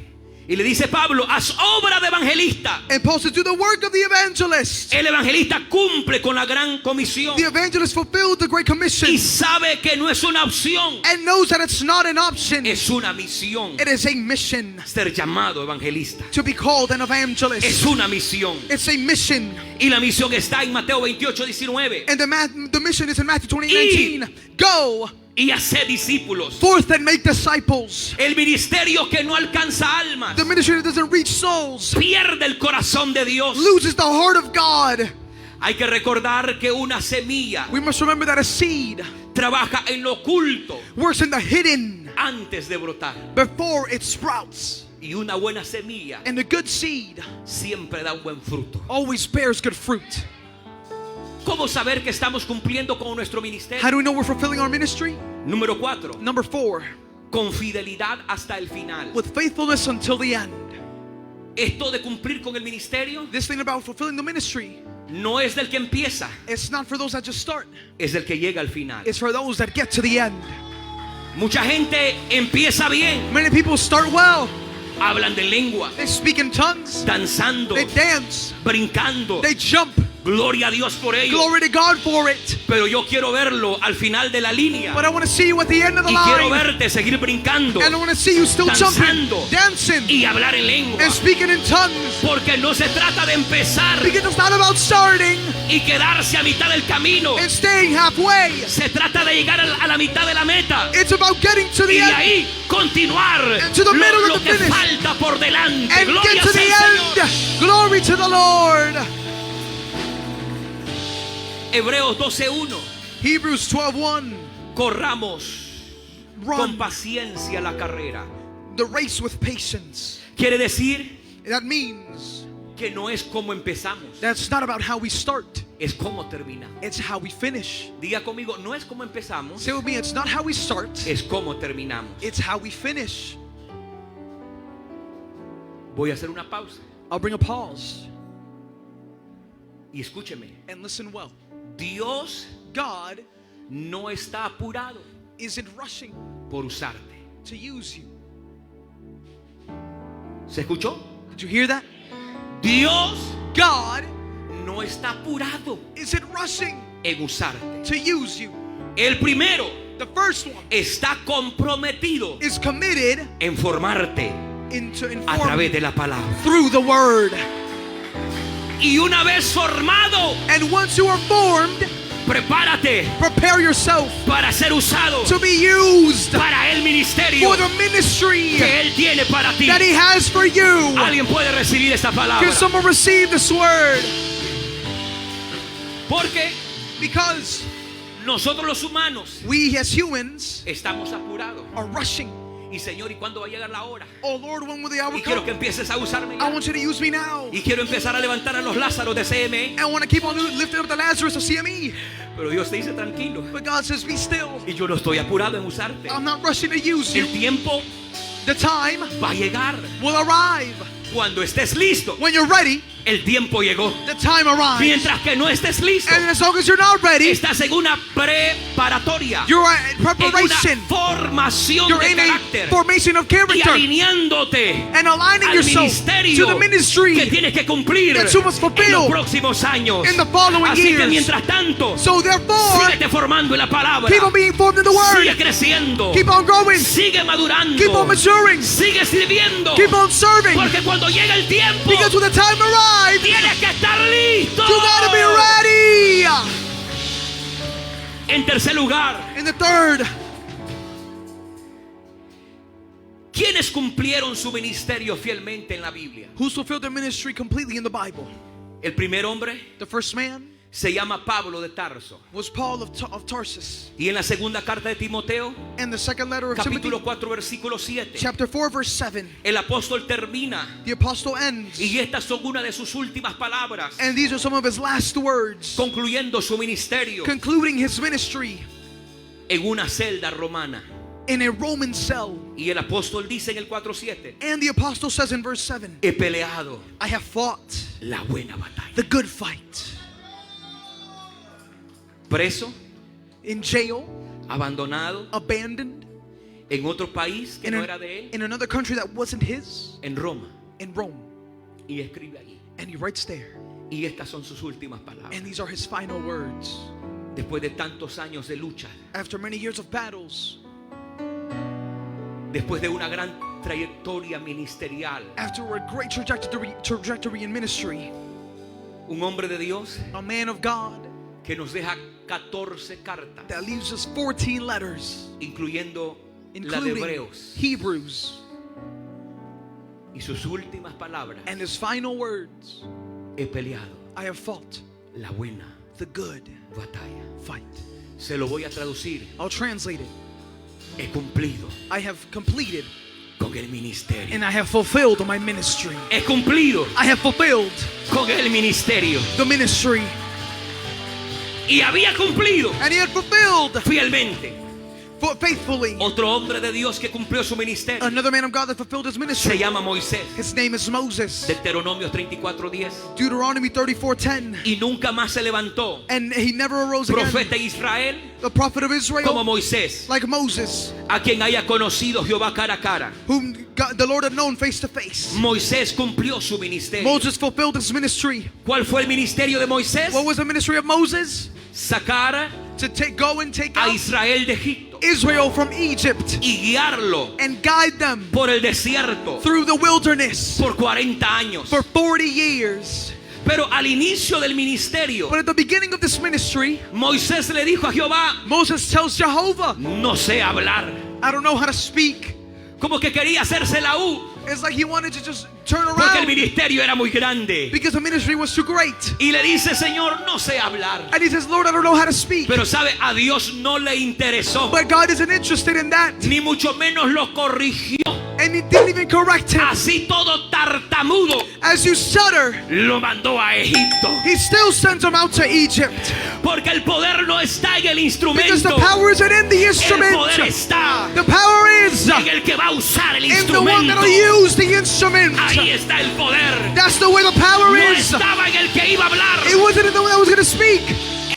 Y le dice Pablo, haz obra de evangelista. And Paul says, do the work of the evangelist. El evangelista cumple con la gran comisión The evangelist fulfilled the Great Commission y sabe que no es una opción, and knows that it's not an option. es una misión. It is a mission Ser llamado evangelista to be called an es evangelist. una misión. It's a mission. Y la misión está en Mateo 28:19. And the mission is in Matthew 20:19. Go Y hacer discípulos. forth and make disciples. El ministerio que no alcanza almas The ministry that doesn't reach souls pierde el corazón de Dios. loses the heart of God. Hay que recordar que una semilla We must remember that a seed trabaja en lo oculto works in the hidden antes de brotar. before it sprouts. Y una buena semilla And a good seed siempre da un buen fruto. always bears good fruit. ¿Cómo saber que estamos cumpliendo con nuestro ministerio? How do we know we're fulfilling our ministry? Número 4. Number 4, Con fidelidad hasta el final. with faithfulness until the end. Esto de cumplir con el ministerio This thing about fulfilling the ministry, no es del que empieza, it's not for those that just start. es del que llega al final. It's for those that get to the end. Mucha gente empieza bien, Many people start well, hablan de lengua, They speak in tongues. danzando, They dance. brincando. They jump. Gloria a Dios por ello. Glory to God for it. Pero yo quiero verlo al final de la línea. But I want to see you at the end of the Y quiero line. verte seguir brincando, And I want to see you still jumping, danzando dancing, y hablar en lengua. and speaking in tongues. Porque no se trata de empezar Because it's not about starting y quedarse a mitad del camino. and staying halfway. Se trata de llegar a la mitad de la meta. It's about getting to the Y de end ahí continuar And to the middle of lo the que finish. falta por delante. and Gloria get to sea the el Señor. end. Glory to the Lord. Hebreos 12:1. Hebrews 12:1. Corramos con Run paciencia la carrera. the race with patience. Quiere decir That means que no es como empezamos, that's not about how we start. es como terminamos. It's how we finish. Diga conmigo, no es como empezamos, Say with me, it's not how we start. es como terminamos. It's how we finish. Voy a hacer una pausa I'll bring a pause y escúcheme. and listen well. Dios God no está apurado isn't rushing por usarte. to use you. ¿Se escuchó? Did you hear that? Dios God no está apurado isn't rushing en usarte. to use you. El primero The first one está comprometido is committed en formarte into a informing través de la palabra. through the word. Y una vez formado, And once you are formed, prepárate prepare yourself para ser usado to be used para el ministerio for the ministry que Él tiene para ti. that He has for you. Alguien puede recibir esta palabra. Can someone receive this word? Porque Because nosotros los humanos we as humans estamos apurados. are rushing. Y Señor, ¿y cuándo va a llegar la hora? Oh Lord, when will the hour Y quiero come? que empieces a usarme I ya. want you to use me now. Y quiero empezar a levantar a los Lázaros de CME. I want to keep on lifting up the Lazarus of CME. Pero Dios te dice tranquilo. But God says, be still. Y yo no estoy apurado en usarte. I'm not rushing to use El you. tiempo The time va a llegar. will arrive. Cuando estés listo, When you're ready, el tiempo llegó. the time arrives. Mientras que no estés listo, And as long as you're not ready, estás en una preparatoria, you're at en una preparation. formación You're de in a carácter formation of y character alineándote and aligning al yourself ministerio to the ministry que tienes que cumplir that you must fulfill en los próximos años. in the following Así que years. mientras tanto, So therefore, síguete formando en la palabra, keep on being formed in the sigue word. creciendo, Keep on growing. sigue madurando, Keep on maturing. sigue sirviendo, Keep on serving. porque cuando llega el tiempo Because when the time arrives, tienes que estar listo. you gotta be ready. En tercer lugar, In the third, ¿quiénes cumplieron su ministerio fielmente en la Biblia? who's fulfilled their ministry completely in the Bible? El primer hombre The first man se llama Pablo de Tarso. was Paul of Tarsus. Y en la segunda carta de Timoteo, And the second letter of capítulo Timothy, 4, versículo 7, chapter 4, verse 7, el apóstol termina, the apostle ends. y estas son una de sus últimas palabras, And these are some of his last words, concluyendo su ministerio concluding his ministry en una celda romana. in a Roman cell. Y el apóstol dice en el 4:7, And the apostle says in verse 7, he peleado I have fought la buena batalla. the good fight. Preso, In jail, abandonado abandoned, en otro país que in, no era de él, in another country that wasn't his, en Roma. in Rome. Y escribe ahí. And he writes there. Y estas son sus últimas palabras. And these are his final words. Después de tantos años de lucha, After many years of battles, después de una gran trayectoria ministerial, after a great trajectory in ministry, un hombre de Dios a man of God que nos deja 14 cartas, that leaves us 14 letters, incluyendo la de including Hebreos, Hebrews. y sus últimas palabras: And his final words, he peleado I have fought la buena the good batalla. fight. Se lo voy a traducir: I'll translate it. he cumplido I have completed con el ministerio. and I have fulfilled my ministry. He cumplido I have fulfilled con el ministerio. the ministry. Y había cumplido And he had fulfilled fielmente faithfully. Otro hombre de Dios que cumplió su ministerio Another man of God that fulfilled his se ministry. llama Moisés. His name is Moses. Deuteronomio 34:10. Deuteronomy 34:10. Y nunca más se levantó And he never arose again. profeta de Israel The prophet of como Israel, Moisés, like Moses, a quien haya conocido Jehová cara a cara. whom God, the Lord had known face to face. Moisés cumplió su ministerio. Moses fulfilled his ministry. ¿Cuál fue el ministerio de Moisés? What was the ministry of Moses? Sacar To go and take a out Israel de Egipto Israel from Egypt y guiarlo and guide them por el desierto through the wilderness por 40 años. for 40 years. Pero al inicio del ministerio, But at the beginning of this ministry, Moisés le dijo a Jehová, Moses tells Jehovah, no sé hablar. I don't know how to speak. Como que quería hacerse la U, It's like he wanted to just turn porque el around ministerio era muy grande. because the ministry was too great. Y le dice, Señor, no sé hablar. And he says, Lord, I don't know how to speak. Pero sabe, a Dios no le interesó, But God isn't interested in that. ni mucho menos lo corrigió. And he didn't even correct him. Así todo tartamudo As you stutter, lo mandó a Egipto. he still sends him out to Egypt. Porque el poder no está en el Because the instrumento. power isn't in the El instrument. poder está The power is en el que va a usar el in the one instrumento. that'll use the instrument. Ahí está el poder. That's the way the power No is. estaba en el que iba a hablar. It wasn't in the one that was going to speak.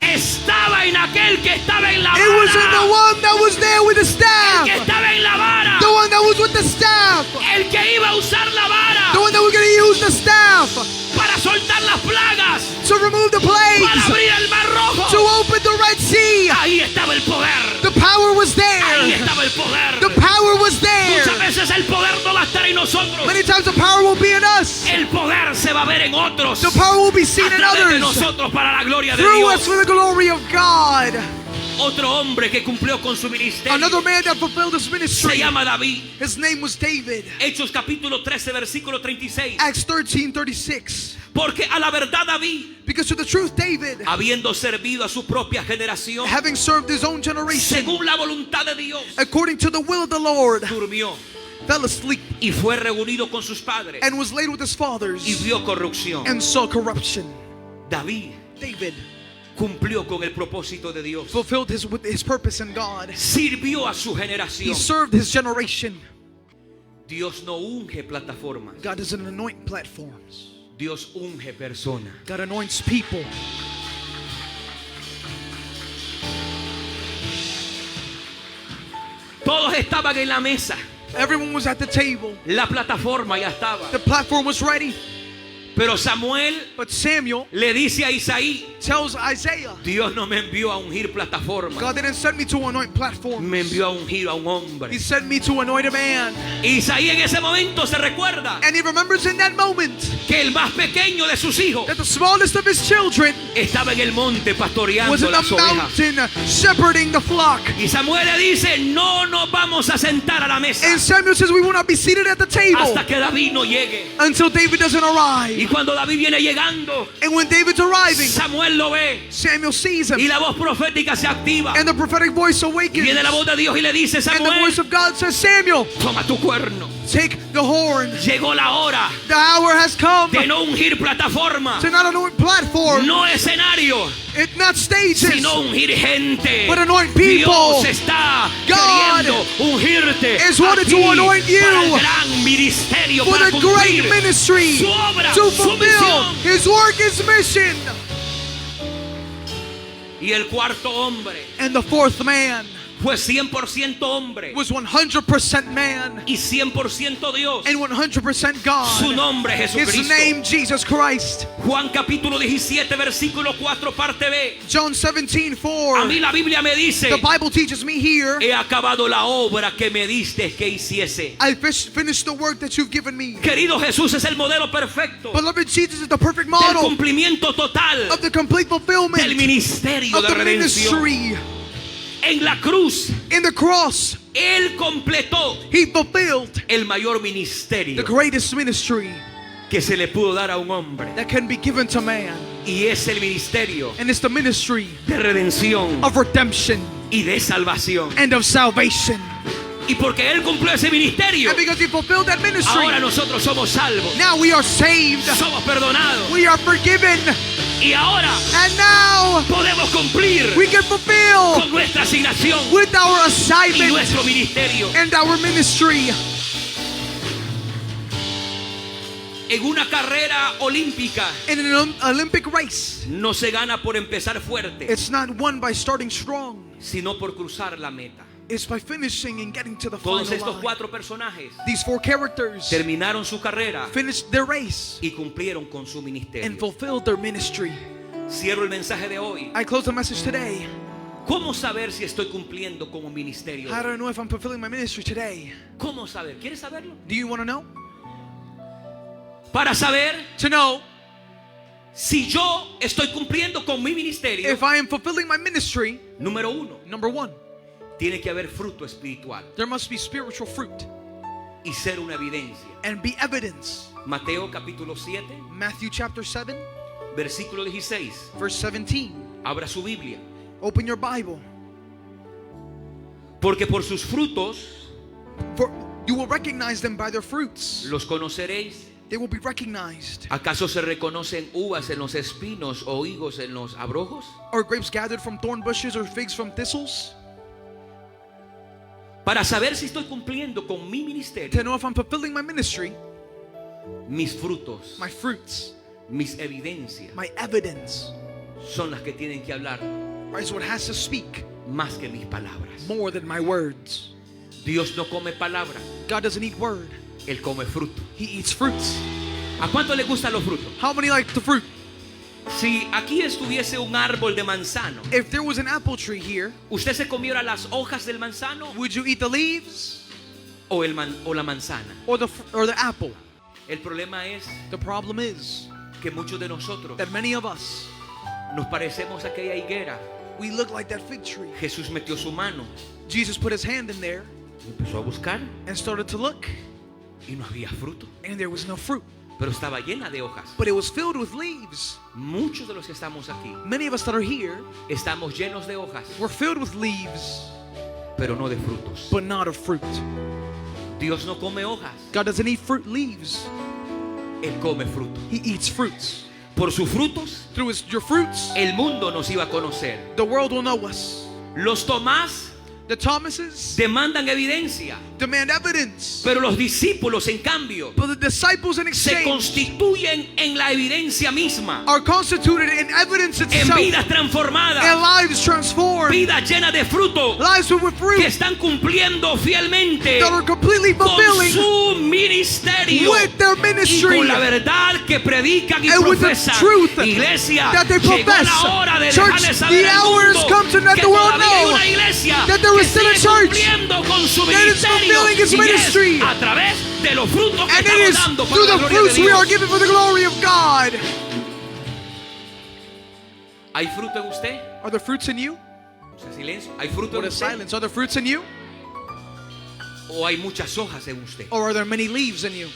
Estaba en aquel que estaba en la It was in the vara. one that was there with the El staff. que estaba en la vara. The one that was with the staff. El que iba a usar la vara The one that was going to use the staff para soltar las plagas, to remove the para plagues, abrir el mar to rojo. open the Red Sea. Ahí estaba el poder. The power was Ahí there. estaba el poder. The power was there. Muchas veces el poder no va a estar en nosotros. Many times the power will be in us. El poder se va a ver en otros. The power will be A seen in través de others. nosotros para la gloria de Through us Dios. for the glory of God. Otro hombre que cumplió con su ministerio Another man that fulfilled his se ministry. llama David. His name was David. Hechos capítulo 13 versículo 36. Acts 13:36. Porque a la verdad David, Because to the truth, David, habiendo servido a su propia generación, having served his own generation, según la voluntad de Dios, according to the will of the Lord, durmió fell asleep y fue reunido con sus padres and was laid with his fathers y vio corrupción. and saw corruption. David David cumplió con el propósito de Dios. fulfilled his purpose in God. Sirvió a su He generación. served his generation. Dios no unge plataformas. God doesn't anoint platforms. Dios unge personas. God anoints people. Todos estaban en la mesa. Everyone was at the table. La plataforma ya estaba. The platform was ready. Pero Samuel But Samuel le dice a Isaí, tells Isaiah, Dios no me envió a ungir plataforma. God didn't send me to anoint platforms. Me envió a ungir a un He hombre. sent me to anoint a man. Isaí en ese momento se recuerda And he remembers in that moment que el más pequeño de sus hijos that the smallest of his children estaba en el monte was pastoreando in las the ovejas. mountain shepherding the flock. Y Samuel le dice, no nos vamos a sentar a la mesa And Samuel says, we will not be seated at the table hasta que David no llegue. until David doesn't Y arrive. cuando David viene llegando, And when David's arriving, Samuel lo ve Samuel sees y him. la voz profética se activa. And the prophetic voice Y awakens. viene la voz de Dios y le dice, And the Samuel, voice of God says, Samuel, toma tu cuerno. take the horn. Llegó la hora The hour has come de no ungir plataforma, to not anoint platform, no escenario, not stages, sino ungir gente. but anoint people. Dios está God queriendo ungirte is wanting to a ti anoint you para el gran ministerio, for para the great cumplir ministry su obra, to su fulfill misión. his work, his mission. Y el cuarto hombre And the fourth man fue 100% hombre was 100% man y 100% Dios. and 100% Su God. nombre His Jesucristo. name, Jesus Christ. Juan capítulo 17 versículo 4 parte B. John A 17:4. mí la Biblia me dice, The Bible teaches me here, he acabado la obra que me diste que hiciese. I finished the work that you've given me. Querido, Jesús es el modelo perfecto Beloved, Jesus is the perfect del model cumplimiento total of the complete fulfillment del ministerio of de the redención. ministry. En la cruz, In the cross, Él completó he fulfilled el mayor the ministerio greatest ministry que se le pudo dar a un hombre. that can be given to man. Y es el ministerio And it's the ministry de redención of redemption y de salvación. and of salvation. Y porque Él cumplió ese ministerio, And because he fulfilled that ministry, ahora nosotros somos salvos, now we are saved. somos perdonados. We are forgiven. Y ahora And now podemos cumplir we can fulfill con nuestra asignación with our y assignment nuestro ministerio. and our ministry. En una carrera olímpica In an Olympic race, no se gana por empezar fuerte, it's not won by starting strong. sino por cruzar la meta. It's by finishing and getting to the Todos final estos line. 4 personajes These 4 characters terminaron su carrera finished their race y cumplieron con su and ministerio. fulfilled their ministry. Cierro el mensaje de hoy. I close the message today. ¿Cómo saber si estoy cumpliendo con un ministerio? How do I know if I'm fulfilling my ministry today? ¿Cómo saber? ¿Quieres saberlo? Do you want to know? Para saber To know si yo estoy cumpliendo con mi ministerio, if I am fulfilling my ministry, número 1, number 1, tiene que haber fruto espiritual there must be spiritual fruit y ser una evidencia. and be evidence. Mateo capítulo 7, Matthew chapter 7, versículo 16. verse 17. Abra su Biblia. Open your Bible. Porque por sus frutos For you will recognize them by their fruits. los conoceréis. They will be recognized. ¿Acaso se reconocen uvas en los espinos o higos en los abrojos? Are grapes gathered from thorn bushes or figs from thistles? Para saber si estoy cumpliendo con mi To ministerio, know if I'm fulfilling my ministry, mis frutos, my fruits, mis evidencias my evidence son las que tienen que hablar is what has to speak más que mis palabras. more than my words. Dios no come palabra, God doesn't eat word, Él come fruto. He eats fruits. ¿A cuánto le gustan los frutos? How many like the fruit? Si aquí estuviese un árbol de manzano, If there was an apple tree here, ¿usted se comiera las hojas del manzano would you eat the leaves o la manzana? or the apple? El problema es The problem is que muchos de nosotros that many of us, nos parecemos a aquella higuera. we look like that fig tree. Jesús metió su mano Jesus put his hand in there y empezó a buscar and started to look, y no había fruto, and there was no fruit, pero estaba llena de hojas. but it was filled with leaves. Muchos de los que estamos aquí Many of us that are here, estamos llenos de hojas, we're filled with leaves, pero no de frutos. but not of fruit. Dios no come hojas, God doesn't eat fruit leaves. Él come fruto. He eats fruits. Por sus frutos, Through your fruits, el mundo nos iba a conocer. the world will know us. Los Tomás The Thomases demandan evidencia, demand evidence, pero los discípulos, en cambio, but the disciples in se exchange constituyen en la evidencia misma, are constituted in evidence en itself, vidas and transformadas, lives transformed, vidas llenas de fruto, lives filled with que fruit están cumpliendo fielmente that are completely con fulfilling su ministerio with their y ministry con la verdad que predican y and with the profesan. truth Iglesia, that they llegó profess. la hora de Church, dejarle saber the al hour has mundo come to let que the world todavía hay know una iglesia that there que is still a sigue church cumpliendo con su that is ministerio fulfilling its y ministry. es a través de los frutos que and it estamos is dando para through la the gloria de fruits we are Dios. given for the glory of God. ¿Hay fruto en usted? Are there fruits in you? O sea, silencio. ¿Hay fruto What en is usted? silence? Are there fruits in you? ¿O hay muchas hojas en usted? Or are there many leaves in you?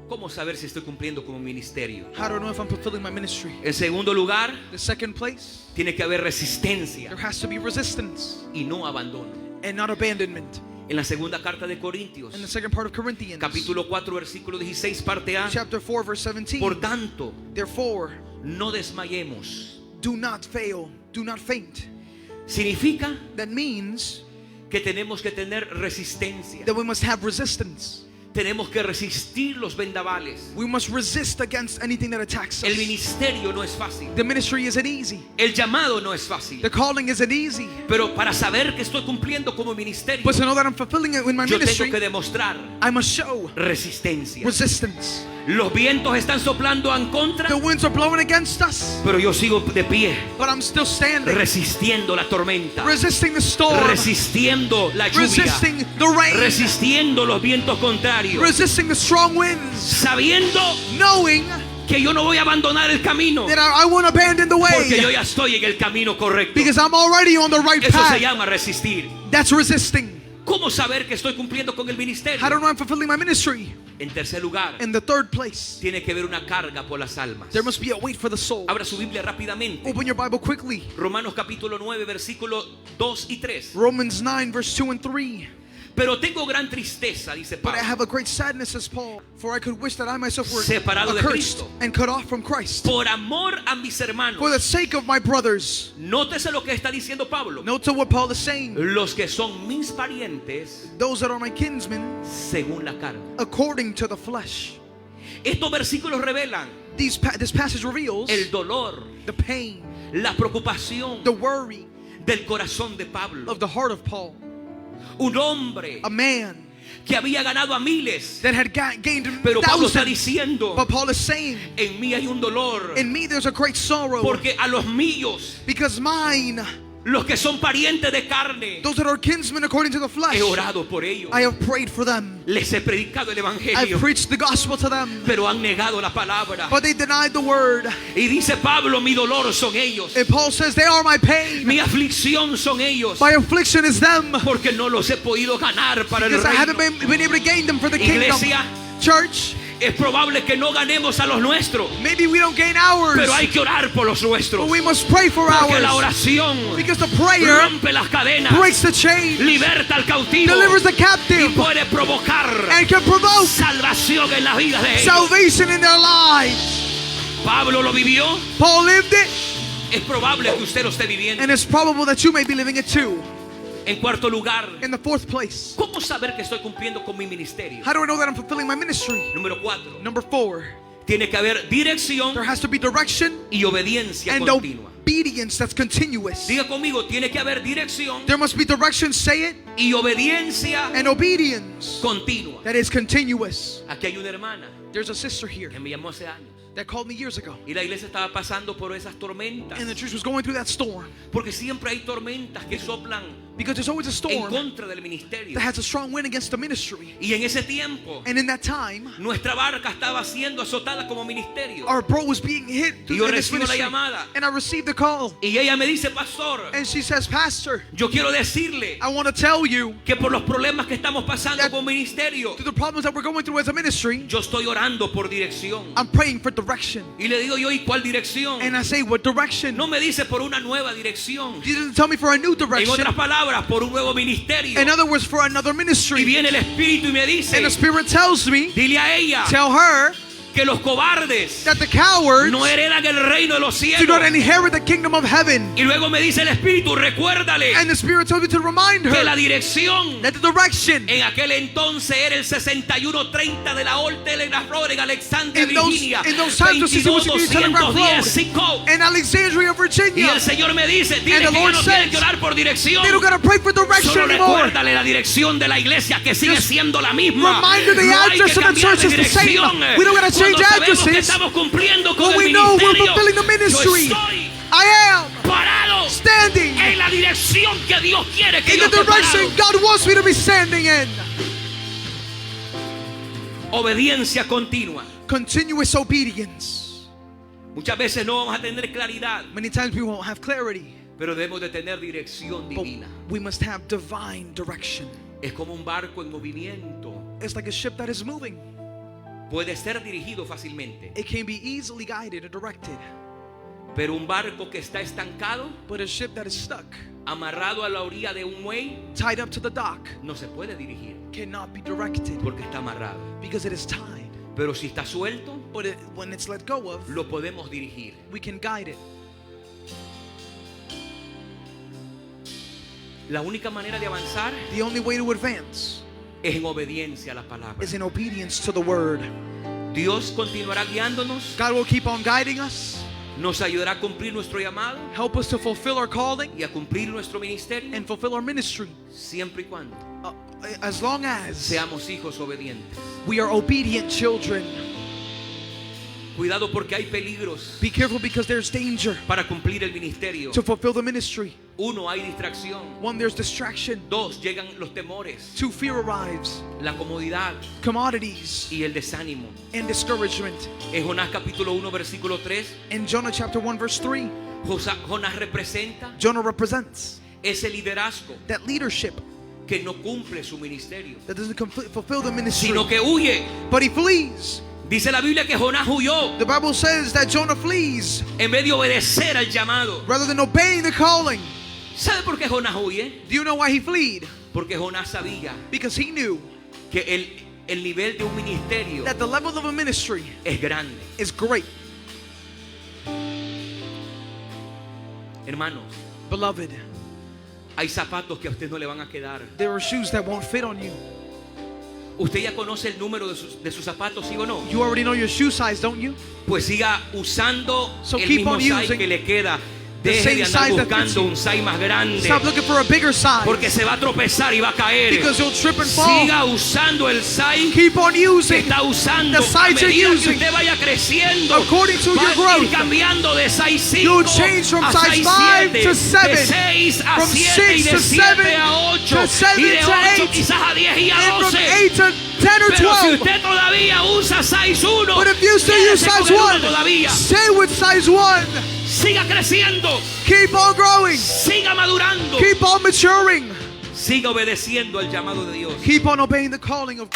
¿Cómo saber si estoy cumpliendo con un ministerio? How do I know if I'm fulfilling my ministry? En segundo lugar, The second place, tiene que haber resistencia there has to be resistance y no abandono. and not abandonment. En la segunda carta de Corintios, In the second part of Corinthians, capítulo 4, versículo 16, parte A. chapter 4, verse 17. Por tanto, Therefore, no desmayemos. do not fail, do not faint. Significa That means que tenemos que tener resistencia. that we must have resistance. Tenemos que resistir los vendavales. We must resist against anything that attacks us. El ministerio no es fácil. The ministry isn't easy. El llamado no es fácil. The calling isn't easy. Pero para saber que estoy cumpliendo como ministerio, But to know that I'm fulfilling it in my yo ministry, tengo que demostrar I must show resistencia. resistance. Los vientos están soplando en contra, The winds are blowing against us, pero yo sigo de pie, but I'm still standing, resistiendo la tormenta, resisting the storm, resistiendo la lluvia, resisting the rain, resistiendo los vientos contrarios, resisting the strong winds, sabiendo knowing que yo no voy a abandonar el camino, that I won't abandon the porque yo way, ya estoy en el camino correcto. because I'm already on the right Eso se path. llama resistir. That's resisting. ¿Cómo saber que estoy cumpliendo con el How do ministerio? I know I'm fulfilling my ministry? En tercer lugar, In the third place, tiene que haber una carga por las almas. there must be a weight for the soul. Abra su Biblia rápidamente. Open your Bible quickly. Romanos capítulo 9, versículos 2 y 3. Romans 9, verse 2 and 3. Pero tengo gran tristeza, dice But I Pablo, have a great sadness, says Paul, for I could wish that I myself were Separado de accursed Cristo. and cut off from Christ. por amor a mis hermanos. For the sake of my brothers. Nótese lo que está diciendo Pablo. Note what Paul is saying. Los que son mis parientes Those that are my kinsmen, según la carne. according to the flesh. Estos versículos revelan This passage reveals el dolor, the pain, la preocupación the worry del corazón de Pablo. of the heart of Paul. Un hombre A man que había ganado a miles. that had gained Pero Pablo está thousands. diciendo, But Paul is saying, en mí hay un dolor. in me there's a great sorrow, Porque a los míos, because mine, los que son parientes de carne, those that are kinsmen according to the flesh, he orado por ellos. I have prayed for them. Les he predicado el I've evangelio, preached the gospel to them, pero han negado la palabra. but they denied the word. Y dice Pablo, mi dolor son ellos. And Paul says, they are my pain. Mi aflicción son ellos. My affliction is them, Porque no los he podido ganar para el because I haven't reino. been able to gain them for the kingdom. Iglesia, Church, es probable que no ganemos a los nuestros, maybe we don't gain ours, pero hay que orar por los nuestros. but we must pray for Porque la ours, oración because the prayer rompe las cadenas, breaks the chain, liberta al cautivo delivers the y captive, puede provocar and can provoke salvación en las vidas de ellos. salvation in their lives. Pablo lo vivió. Paul lived it, Es probable que usted lo esté viviendo. and it's probable that you may be living it too. En cuarto lugar, In the fourth place, ¿cómo saber que estoy cumpliendo con mi ministerio? how do I know that I'm fulfilling my ministry? Número 4, Number 4, tiene que haber dirección there has to be direction y obediencia and continua. obedience that's continuous. Diga conmigo, tiene que haber dirección There must be direction, say it, y obediencia and obedience continua. that is continuous. Aquí hay una hermana There's a sister here que me llamó hace años that called me years ago, y la iglesia estaba pasando por esas tormentas, and the church was going through that storm, porque siempre hay tormentas que soplan because there's always a en storm contra del ministerio. that has a strong wind against the ministry. Y en ese tiempo And in that time, nuestra barca estaba siendo azotada como ministerio. our boat was being hit Y through yo in this recibo la ministry, llamada and I received the call, y ella me dice, pastor, and she says, Pastor, yo quiero decirle I want to tell you, que por los problemas que estamos pasando That- como ministerio, through the problems that we're going through as a ministry, yo estoy orando por dirección. I'm praying for direction. Y le digo yo, ¿y cuál dirección? And I say, what direction? No me dice por una nueva dirección. He didn't tell me for a new En direction. otras palabras, por un nuevo ministerio. In other words, for another Y ministry. viene el Espíritu y me dice, And the Spirit tells me, dile a ella tell her que los cobardes that the cowards no heredan el reino de los do cielos. not inherit the kingdom of heaven. Y luego me dice el Espíritu, recuérdale And the Spirit tells me to remind que la her dirección that the direction en aquel entonces era el 6130 de la Old Telegraph Road en Alexandria, In those- Virginia, in those times, the 6130 Telegraph 22210 Road. zip code. in Alexandria, Y Virginia. el Señor me dice, dile And the que ya Lord no tienen says, que orar por dirección. They don't gotta pray for direction Solo anymore. recuérdale la dirección de la iglesia que sigue Just siendo la misma. remind her the No hay address que of the cambiar church de is the same. dirección. We don't gotta change Cuando sabemos que addresses. estamos cumpliendo con When el we know we're ministerio, fulfilling the ministry, yo estoy I am parado standing en la dirección que Dios quiere que in yo the esté direction parado. God wants me to be standing in. Obediencia continua. Continuous obedience. Muchas veces no vamos a tener claridad, Many times we won't have clarity, pero debemos de tener dirección but divina. we must have divine direction. Es como un barco en movimiento. It's like a ship that is moving. Puede ser dirigido fácilmente, It can be easily guided and directed, pero un barco que está estancado, but a ship that is stuck, amarrado a la orilla de un muelle, tied up to the dock, no se puede dirigir cannot be directed porque está amarrado. because it is tied. Pero si está suelto, But when it's let go of, lo podemos dirigir. we can guide it. La única manera de avanzar The only way to advance es en obediencia a la palabra. is in obedience to the word. Dios continuará guiándonos, God will keep on guiding us, nos ayudará a cumplir nuestro llamado help us to fulfill our calling y a cumplir nuestro ministerio, and fulfill our ministry, siempre y cuando as long as seamos hijos obedientes. we are obedient children. Cuidado porque hay peligros Be careful because there's danger para cumplir el ministerio. to fulfill the ministry. 1, hay distracción. 1, there's distraction. 2, llegan los temores, 2, fear arrives, la comodidad commodities, y el desánimo. and discouragement. En Jonás capítulo 1 versículo 3, In Jonah chapter 1 verse 3, Jonás representa Jonah represents ese liderazgo that leadership que no cumple su ministerio, that doesn't fulfill the ministry, sino que huye. but he flees. Dice la Biblia que Jonás huyó The Bible says that Jonah flees en vez de obedecer al llamado. rather than obeying the calling. ¿Sabe por qué Jonás huye? Do you know why he fled? Porque Jonás sabía Because he knew que el nivel de un ministerio that the level of a ministry es grande. is great. Hermanos, Beloved, hay zapatos que a usted no le van a quedar. there are shoes that won't fit on you. Usted ya conoce el número de sus zapatos, ¿sí o no? You already know your shoe size, don't you? Pues siga usando So el keep mismo on size using que le queda. the Deje same de andar size that fits buscando you. un size más grande, Stop looking for a bigger size. porque se va a tropezar y va a caer. Because you'll trip and fall. Siga usando el size Keep on que using está usando. the size A you're medida que using. usted vaya creciendo, According to va your a ir growth. cambiando de size 5 You'll change from a size 6, 5 7, to 7, de 6 a from 7 y 6 de to 7 7 a 8 to 7 y de to 8 8, quizás a 10 y a and from 12. 8 to 10 or Pero si 12. usted todavía usa size 1, But if you still use quédese con size el 1 1, todavía. stay with size 1. Siga creciendo, Keep on growing. siga madurando, Keep on maturing. siga obedeciendo al llamado de Dios. Keep on obeying the calling of